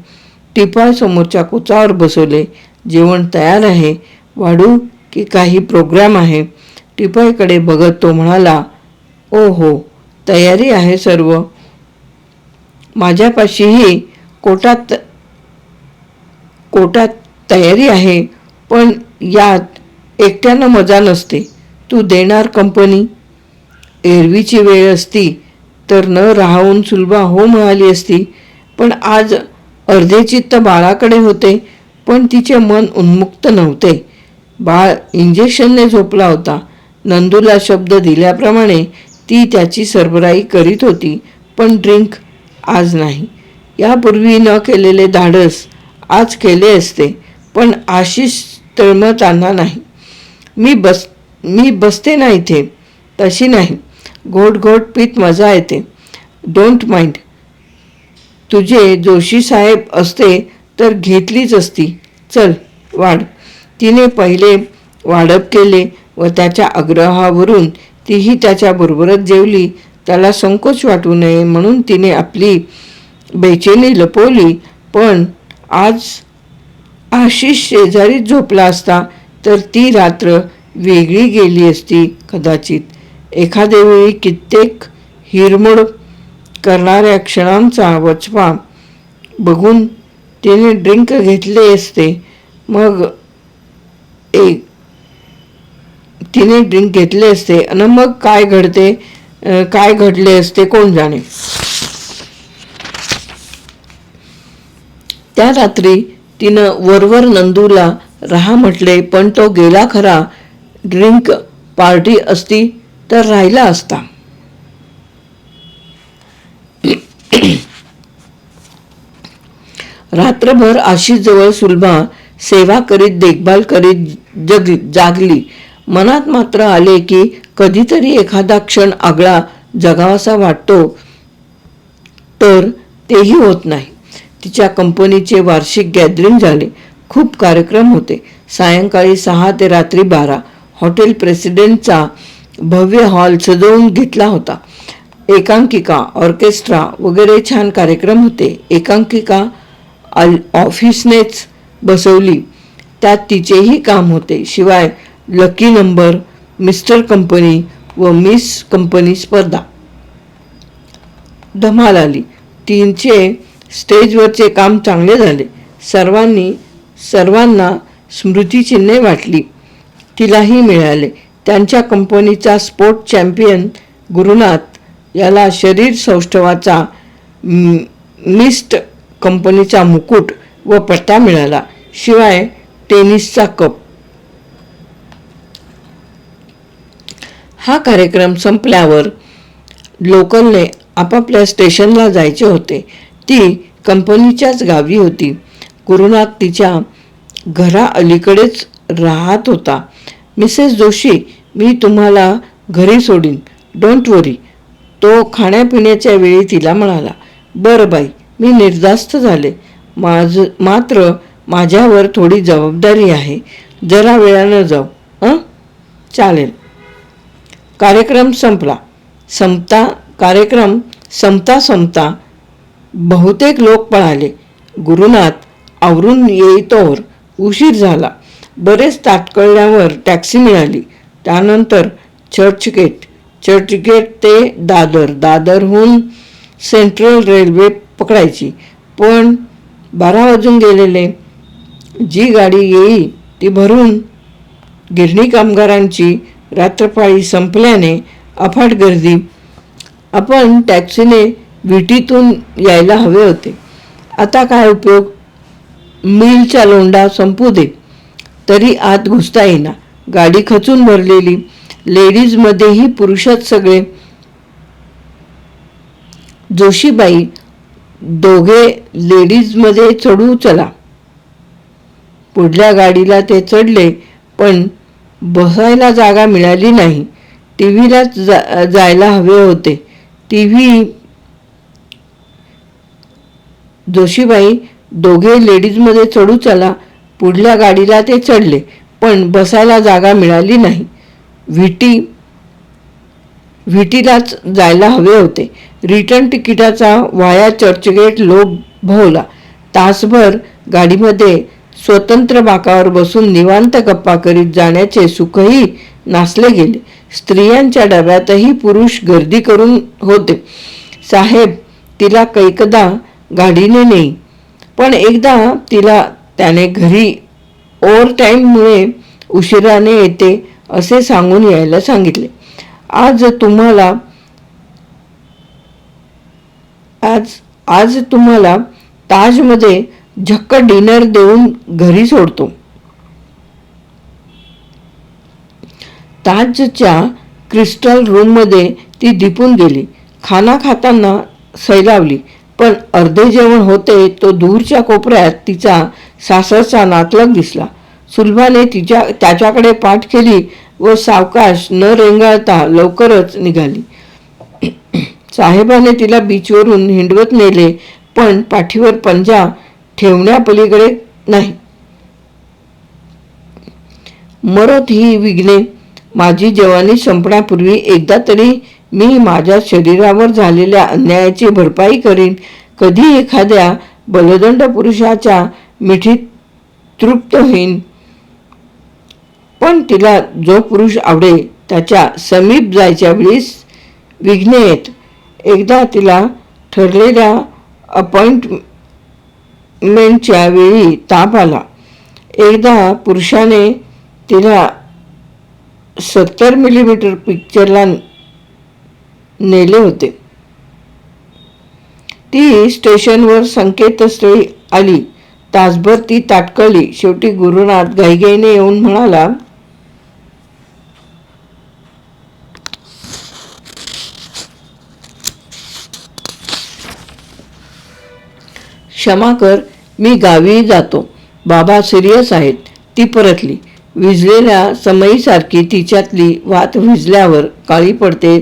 टिपॉय समोरच्या कोचावर बसवले. जेवण तयार आहे. वाढू की काही प्रोग्राम आहे? टिपॉयकडे बघत तो म्हणाला. ओ हो, तयारी आहे सर्व. माझ्यापाशीही कोटात तयारी आहे, पण यात एकट्यानं मजा नसते. तू देणार कंपनी? एरवीची वेळ असती तर न राहून सुलभा हो म्हणाली असती, पण आज अर्धे चित्त बाळाकडे होते. पण तिचे मन उन्मुक्त नव्हते. बाळ इंजेक्शनने झोपला होता. नंदूला शब्द दिल्याप्रमाणे ती त्याची सरबराई करीत होती, पण ड्रिंक आज नाही. यापूर्वी न केलेले धाडस आज केले असते, पण आशिष तळमळताना नाही. मी बसते ना इथे. तशी नाही. घोट घोट पीत मजा येते. Don't mind. तुझे जोशी साहेब असते तर घेतलीच असती. चल वाढ. तिने पहिले वाढप केले व त्याच्या आग्रहावरून तीही त्याच्याबरोबरच जेवली. त्याला संकोच वाटू नये म्हणून तिने आपली बेचैनी लपवली. पण आज आशिष शेजारीच झोपला असता तर ती रात्र वेगळी गेली असती कदाचित. एखाद्या वेळी कित्येक हिरमोड करणाऱ्या क्षणांचा वचपा बघून तिने ड्रिंक घेतले असते. आणि मग काय घडले असते कोण जाणे. त्या रात्री तिनं वरवर नंदूला राहा म्हटले, पण तो गेला खरा. ड्रिंक पार्टी असती तर राहिला असता. रात्रभर आशीजवळ सुलभा सेवा करीत देखभाल करीत जागली. मनात मात्र आले की कधीतरी एखादा क्षण आगळा जगावासा वाटतो, तर तेही होत नाही. तिच्या कंपनीचे वार्षिक गॅदरिंग झाले. खूप कार्यक्रम होते. सायंकाळी 6 ते रात्री 12. हॉटेल प्रेसिडेंटचा भव्य हॉल सजवून घेतला होता. एकांकिका, ऑर्केस्ट्रा वगैरे छान कार्यक्रम होते. एकांकिका ऑफिसनेच बसवली, त्यात तिचेही काम होते. शिवाय लकी नंबर, मिस्टर कंपनी व मिस कंपनी स्पर्धा. धमाल आली. तिचे स्टेजवरचे काम चांगले झाले. सर्वांना स्मृतिचिन्हे वाटली. तिलाही मिळाले. त्यांच्या कंपनीचा स्पोर्ट चॅम्पियन गुरुनाथ याला शरीर सौष्ठवाचा मिस्ट कंपनीचा मुकुट व पट्टा मिळाला. शिवाय टेनिसचा कप. हा कार्यक्रम संपल्यावर लोकलने आपापल्या स्टेशनला जायचे होते. ती कंपनीच्याच गावी होती. गुरुनाथ तिच्या घरा अलीकडेच राहत होता. मिसेस जोशी, मी तुम्हाला घरी सोडीन, डोंट वरी, तो खाण्यापिण्याच्या वेळी तिला म्हणाला. बरं बाई, मी निर्धास्त झाले. मात्र माझ्यावर थोडी जबाबदारी आहे. जरा वेळानं जाऊ. चालेल. कार्यक्रम संपता बहुतेक लोक पळाले. गुरुनाथ आवरून येईतोवर उशीर झाला. बरेच ताटकळल्यावर टॅक्सी मिळाली. त्यानंतर चर्चगेट ते दादरहून सेंट्रल रेल्वे पकडायची. पण 12 वाजून गेलेले. जी गाडी येई ती भरून. गिरणी कामगारांची रात्रपाळी संपल्याने अफाट गर्दी. आपण टॅक्सीने विटीतून यायला हवे होते. आता काय उपयोग. मिलचा लोंढा संपू दे तरी आत घुसता येईना. गाडी खचून भरलेली. लेडीजमध्येही पुरुषच सगळे. जोशीबाई, दोघे लेडीजमध्ये चढू चला. पुढल्या गाडीला ते चढले, पण बसायला जागा मिळाली नाही. टीव्हीलाच जायला हवे होते. जोशीबाई, दोघे लेडीजमध्ये चढू चला. पुढल्या गाडीला ते चढले, पण बसायला जागा मिळाली नाही. व्हिटीलाच जायला हवे होते. रिटर्न तिकिटाचा व्हाया चर्चगेट लोभ भोवला. तासभर गाडीमध्ये स्वतंत्र बाकावर बसून निवांत गप्पा करीत जाण्याचे सुखही नासले गेले. स्त्रियांच्या डब्यातही पुरुष गर्दी करून होते. साहेब तिला कैकदा गाडीने नेई, पण एकदा तिला त्याने घरी ओव्हरटाईममुळे उशिराने येते असे सांगून यायला सांगितले. आज तुम्हाला ताजमध्ये झक्क डिनर देऊन घरी सोडतो. ताजच्या क्रिस्टल रूममध्ये ती दिपून गेली. खाना खाताना सैलावली, पण अर्धे जेवण होते तो दूरच्या कोपऱ्यात तिचा सासरचा नातलग दिसला. सुलभाने त्याच्याकडे पाठ केली व सावकाश न रेंगाळता लवकरच निघाली. साहेबाने तिला बीचवरून हिंडवत नेले, पण पाठीवर पंजा ठेवण्यापलीकडे नाही. मरत ही विघ्ने. माझी जवानी संपण्यापूर्वी एकदा तरी मी माझ्या शरीरावर झालेल्या अन्यायाची भरपाई करीन. कधी एखाद्या बलदंड पुरुषाच्या मिठीत तृप्त होईन. पण तिला जो पुरुष आवडे त्याच्या समीप जायच्या वेळीस विघ्ने येत. एकदा तिला ठरलेल्या अपॉइंटमेंटच्या वेळी ताप आला. एकदा पुरुषाने तिला 70 मिलीमीटर पिक्चरला नेले होते. ती स्टेशनवर संकेतस्थळी आली. तासभर ती ताटकळली. शेवटी गुरुनाथ घाईघाईने येऊन म्हणाला, क्षमा कर, मी गावी जातो. बाबा सिरियस आहेत. ती परतली. विझलेल्या समईसारखी तिच्यातली वात विझल्यावर काळी पडते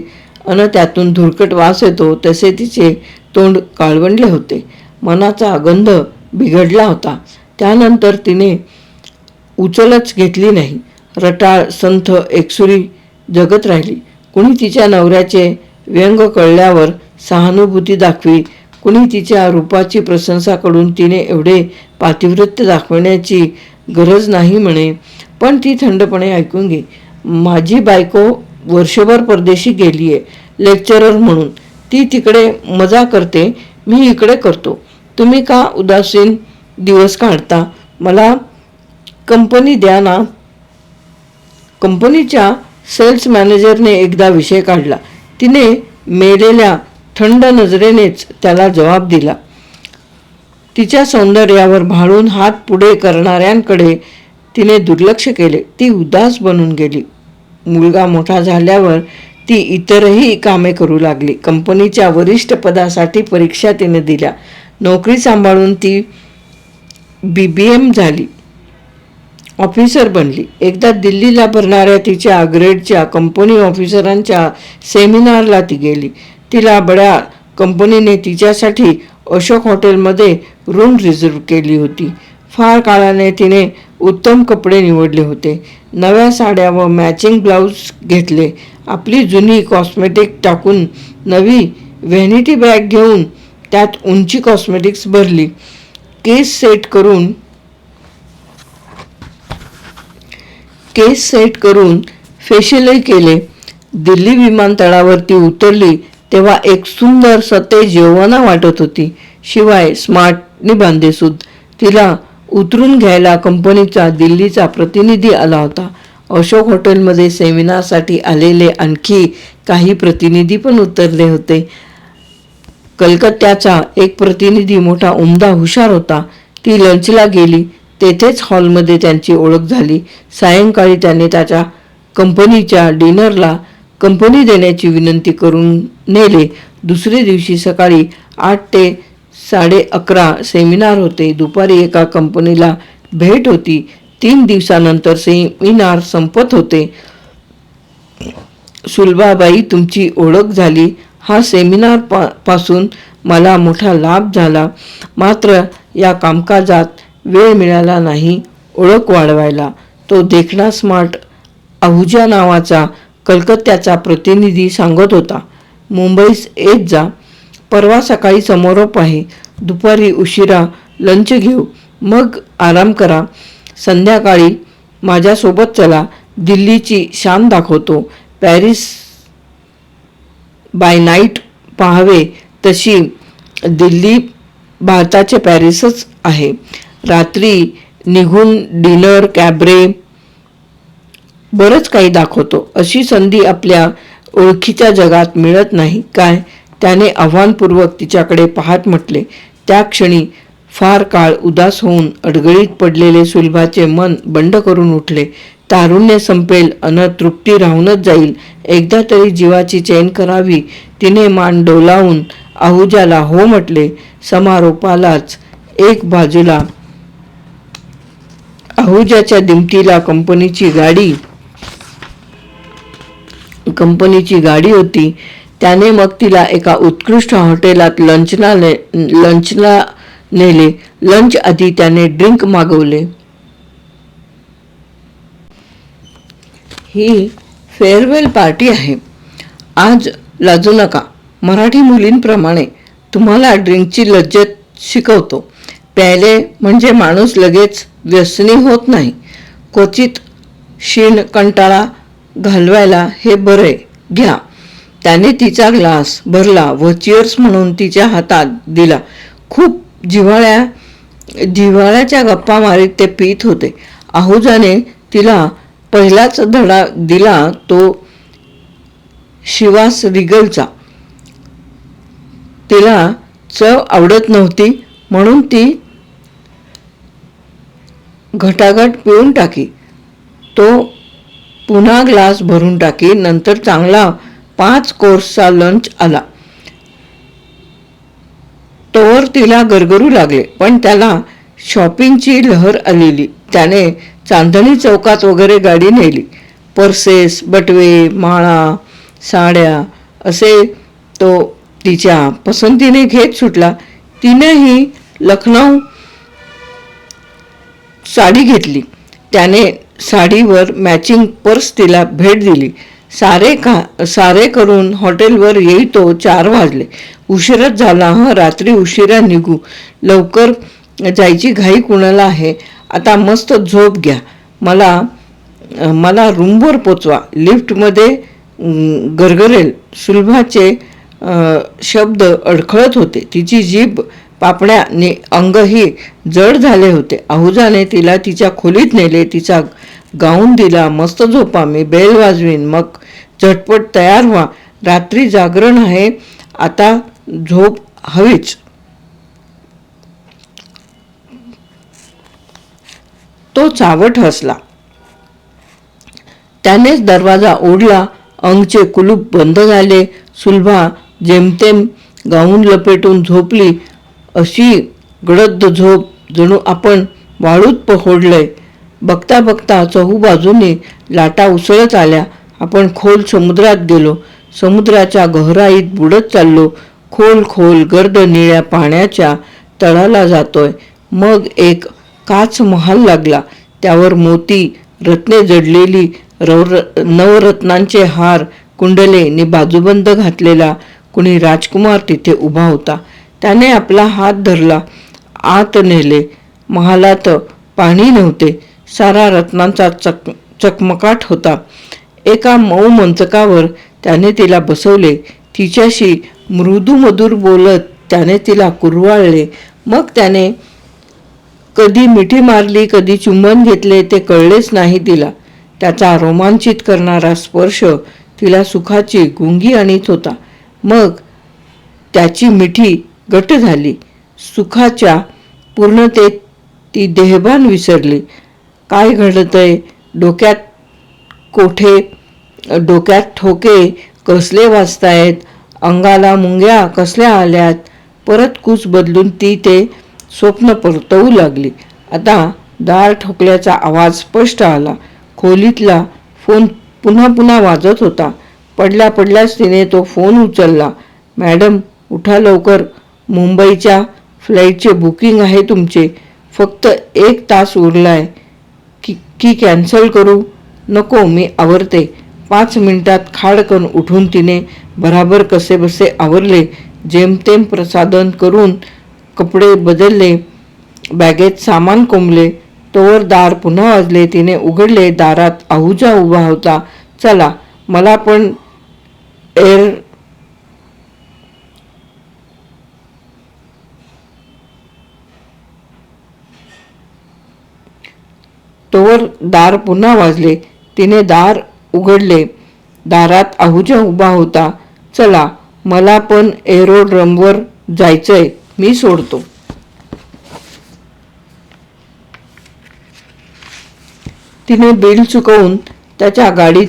अन त्यातून धुरकट वास येतो तसे तिचे तोंड काळवंडले होते. मनाचा गंध बिघडला होता. त्यानंतर तिने उचलच घेतली नाही. रटाळ संथ एकसुरी जगत राहिली. कुणी तिच्या नवऱ्याचे व्यंग कळल्यावर सहानुभूती दाखवी, कुणी तिच्या रूपाची प्रशंसा करून तिने एवढे पातिव्रत्य दाखवण्याची गरज नाही म्हणे. पण ती थंडपणे ऐकून घे. माझी बायको वर्षभर परदेशी गेली आहे लेक्चरर म्हणून. ती तिकडे मजा करते, मी इकडे करतो. तुम्ही का उदासीन दिवस काढता? मला कंपनी द्या ना. कंपनीच्या सेल्स मॅनेजरने एकदा विषय काढला. तिने मेलेल्या थंड नजरेनेच त्याला जबाब दिला. तिच्या सौंदर्यावर भाळून हात पुढे करणाऱ्यांकडे तिने दुर्लक्ष केले. ती उदास बनून गेली. मुलगा मोठा झाल्यावर ती इतरही कामे करू लागली. कंपनीच्या वरिष्ठ पदासाठी परीक्षा तिने दिल्या. नोकरी सांभाळून ती BBM झाली, ऑफिसर बनली. एकदा दिल्लीला भरणाऱ्या तिच्या ग्रेडच्या कंपनी ऑफिसरांच्या सेमिनारला ती गेली. तिला बड्या कंपनीने तिच्यासाठी अशोक हॉटेलमध्ये रूम रिझर्व केली होती. फार काळाने तिने उत्तम कपडे निवडले होते. नव्या साड्या व मॅचिंग ब्लाऊज घेतले. आपली जुनी कॉस्मेटिक टाकून नवी व्हॅनिटी बॅग घेऊन त्यात उंची कॉस्मेटिक्स भरली. केस सेट करून फेशियलही केले. दिल्ली विमानतळावर ती उतरली तेव्हा एक सुंदर सतेज यौवना वाटत होती. शिवाय स्मार्ट निबांधेसूद. तिला उतरून घ्यायला कंपनीचा दिल्लीचा प्रतिनिधी आला होता. अशोक हॉटेलमध्ये सेमिनारसाठी आलेले आणखी काही प्रतिनिधी पण उतरले होते. कलकत्त्याचा एक प्रतिनिधी मोठा उमदा हुशार होता. ती लंचला गेली. तेथेच हॉलमध्ये त्यांची ओळख झाली. सायंकाळी त्याने त्याच्या कंपनीच्या डिनरला कंपनी देण्याची विनंती करून नेले. दुसरे दिवशी सकाळी 8 ते 11:30 सेमिनार होते. दुपारी एका कंपनीला भेट होती. 3 दिवसानंतर सेमिनार संपत होते. सुलभाबाई, तुमची ओळख झाली. हा सेमिनार पासून मला मोठा लाभ झाला. मात्र या कामकाजात वेळ मिळाला नाही ओळख वाढवायला. तो देखणा स्मार्ट आहुजा नावाचा कलकत्त्याचा प्रतिनिधी सांगत होता. मुंबईस येत जा. परवा सकाळी समारोप आहे. दुपारी उशिरा लंच घेऊ, मग आराम करा. संध्याकाळी माझ्यासोबत चला. दिल्लीची शान दाखवतो. पॅरिस बाय नाईट पाहावे तशी दिल्ली भारताचे पॅरिसच आहे. रात्री निघून डिनर, कॅबरे, बरंच काही दाखवतो. अशी संधी आपल्या ओळखीच्या जगात मिळत नाही काय? त्याने आव्हानपूर्वक तिच्याकडे पाहत म्हटले. त्या क्षणी फार काळ उदास होऊन अडगळीत पडलेले सुलभाचे मन बंड करून उठले. तारुण्य संपेल अन तृप्ती राहूनच जाईल. एकदा तरी जीवाची चैन करावी. तिने मान डोलावून आहुजाला हो म्हटले. समारोपालाच एक बाजूला आहुजाच्या दिमतीला कंपनीची गाडी होती. त्याने मग तिला एका उत्कृष्ट हॉटेलात लंचला नेले. लंच आधी त्याने ड्रिंक मागवले. ही फेअरवेल पार्टी आहे. आज लाजू नका. मराठी मुलींप्रमाणे तुम्हाला ड्रिंकची लज्जत शिकवतो. प्यायले म्हणजे माणूस लगेच व्यसनी होत नाही. क्वचित शीण कंटाळा घालवायला हे बरे घ्या. त्याने तिचा ग्लास भरला व चिअर्स म्हणून तिच्या हातात दिला. खूप जिव्हाळ्याच्या गप्पा मारीत ते पीत होते. आहुजाने तिला पहिलाच धडा दिला तो शिवास रिगलचा. तिला चव आवडत नव्हती म्हणून ती घटाघट पिऊन टाकी. तो पुन्हा ग्लास भरून टाकी. नंतर चांगला 5 कोर्सचा लंच आला. तोवर तिला गरगरू लागले, पण त्याला शॉपिंगची लहर आलेली. त्याने चांदणी चौकात वगैरे गाडी नेली. पर्सेस, बटवे, माळा, साड्या असे तो तिच्या पसंतीने घेत सुटला. तिनेही लखनौ साडी घेतली. त्याने साडीवर मॅचिंग पर्स तिला भेट दिली. सारे करून हॉटेलवर येई तो 4 वाजले. उशीरच झाला. रात्री उशिरा निघू. लवकर जायची घाई कुणाला आहे. आता मस्त झोप घ्या. मला रूमवर पोचवा. लिफ्टमध्ये गरगरेल. सुलभाचे शब्द अडखळत होते. तिची जीभ पापण्याने अंगही जड झाले होते. आहुजाने तिला तिच्या खोलीत नेले. तिचा गाऊन दिला. मस्त झोपा. मी बेल वाजवीन. मग झटपट तयार व्हा. रात्री जागरण आहे. आता झोप हवीच. तो चावट हसला. त्यानेच दरवाजा ओढला. अंगचे कुलूप बंद झाले. सुलभा जेमतेम गाऊन लपेटून झोपली. अशी गडद झोप जणू आपण वाळूत पहोडलंय. बघता बघता चहूबाजूने लाटा उसळत आल्या. आपण खोल समुद्रात गेलो. समुद्राच्या गहराईत बुडत चाललो. खोल खोल गर्द निळ्या पाण्याच्या तळाला जातोय. मग एक काच महाल लागला. त्यावर मोती रत्ने जडलेली नवरत्नांचे हार, कुंडले नि बाजूबंद घातलेला कुणी राजकुमार तिथे उभा होता. त्याने आपला हात धरला. आत नेले. महालात पाणी नव्हते. सारा रत्नांचा चकमकाट होता. एका मऊ मंचकावर त्याने तिला बसवले. तिच्याशी मृदू मधुर बोलत त्याने तिला कुरवाळले. मग त्याने कधी मिठी मारली, कधी चुंबन घेतले ते कळलेच नाही तिला. त्याचा रोमांचित करणारा स्पर्श तिला सुखाची गुंगी आणीत होता. मग त्याची मिठी घट्ट झाली. सुखाच्या पूर्णतेत ती देहभान विसरली. काय घडतंय डोक्यात ठोके कसले वाजतायत, अंगाला मुंग्या कसल्या आल्यात. परत कूच बदलून ती ते स्वप्न परतवू लागली. आता दार ठोकल्याचा आवाज स्पष्ट आला. खोलीतला फोन पुन्हा पुन्हा वाजत होता. पडल्याच तिने तो फोन उचलला. मॅडम उठा लवकर. मुंबईच्या फ्लाईटचे बुकिंग आहे तुमचे. फक्त 1 तास उरलाय. की कॅन्सल करू? नको, मी आवरते. 5 मिनिटात खाडकन उठून तिने भराभर कसेबसे आवरले. जेमतेम प्रसाधन करून कपडे बदलले. बॅगेत सामान कोंबले. तोवर दार पुन्हा वाजले. तिने उघडले. दारात आहुजा उभा होता. चला, मला पण तोवर दार पुन्हा वाजले. तिने दार उघडले. दारात आहुजा उभा होता. चला, मला पण एरोड्रमवर जायचंय. मी सोडतो. तिने बिल चुकवून त्याच्या गाडीत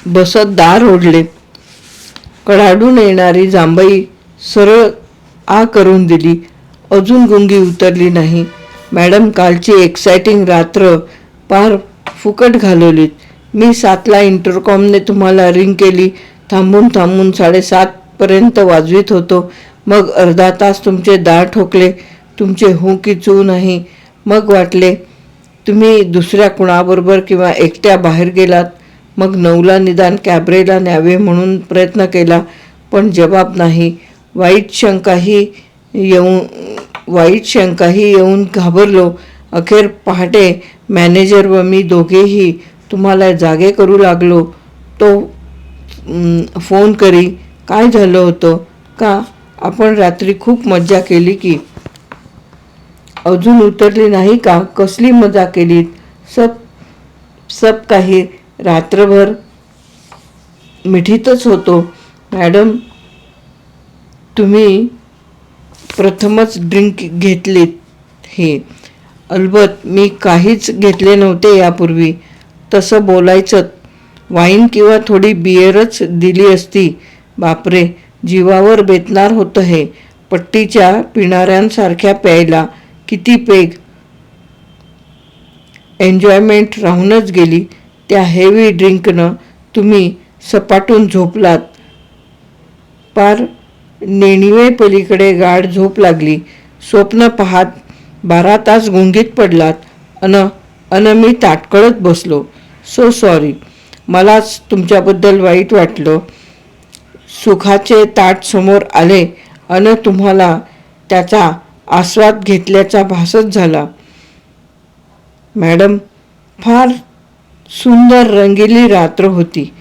बसत दार ओढले. कडाडून येणारी जांभई सरळ आ करून दिली. अजून गुंगी उतरली नाही. मॅडम, कालची एक्सायटिंग रात्र पार फुकट घालवलीत. मी 7ला इंटरकॉमने तुम्हाला रिंग केली. थांबून 7:30 पर्यंत वाजवीत होतो. मग अर्धा तास तुमचे दार ठोकले. तुमचे हो की चू नाही. मग वाटले तुम्ही दुसऱ्या कुणाबरोबर किंवा एकट्या बाहेर गेलात. मग 9ला निदान कॅबरेला न्यावे म्हणून प्रयत्न केला, पण जवाब नाही. वाईट शंकाही येऊन घाबरलो. अखेर पहाटे मॅनेजर व मी दोघेही तुम्हाला जागे करू लागलो. तो फोन करी. काय झालं होतं? का आपण रात्री खूप मज्जा केली की? अजून उतरली नाही का? कसली मजा केलीत? सब काही. रात्रभर मिठीतच होतो. मॅडम, तुम्ही प्रथमच ड्रिंक घेतलीत. हे अल्बत मी काहीच घेतले नव्हते यापूर्वी. तसं बोलायचं. वाईन किंवा थोडी बिअरच दिली असती. बापरे, जीवावर बेतणार होतं हे. पट्टीच्या पिणाऱ्यांसारख्या प्यायला. किती पेग. एन्जॉयमेंट राहूनच गेली. त्या हेवी ड्रिंकनं तुम्ही सपाटून झोपलात. पार नेणिवे पलीकडे गाढ झोप लागली. स्वप्न पाहत 12 तास गुंगीत पडलात. अन मी ताटकळत बसलो. So sorry. मलाच तुमच्याबद्दल वाईट वाटलं. सुखाचे ताट समोर आले अन तुम्हाला त्याचा आस्वाद घेतल्याचा भासच झाला. मॅडम, फार सुंदर रंगीली रात्र होती.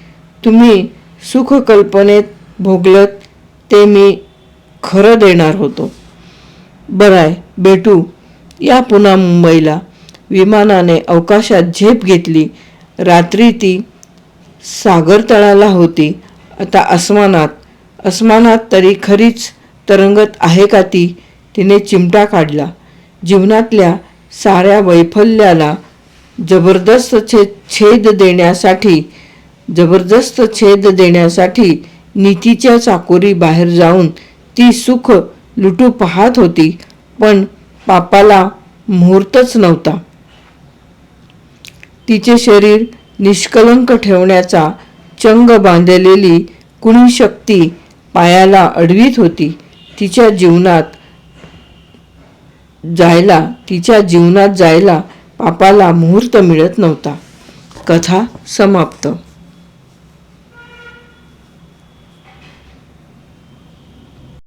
तुम्ही सुखकल्पनेत भोगलत ते मी खरं देणार होतो. बरंय, भेटू. या पुन्हा मुंबईला. विमानाने अवकाशात झेप घेतली. रात्री ती सागरतळाला होती. आता आसमानात तरी खरीच तरंगत आहे का ती? तिने चिमटा काढला. जीवनातल्या साऱ्या वैफल्याला जबरदस्त छेद देण्यासाठी नीतीच्या चाकोरी बाहेर जाऊन ती सुख लुटू पाहत होती. पण पापाला मुहूर्तच नव्हता. तिचे शरीर निष्कलंक ठेवण्याचा चंग बांधलेली कुणी शक्ती पायाला अडवीत होती. तिच्या जीवनात जायला पापाला मुहूर्त मिळत नव्हता. कथा समाप्त.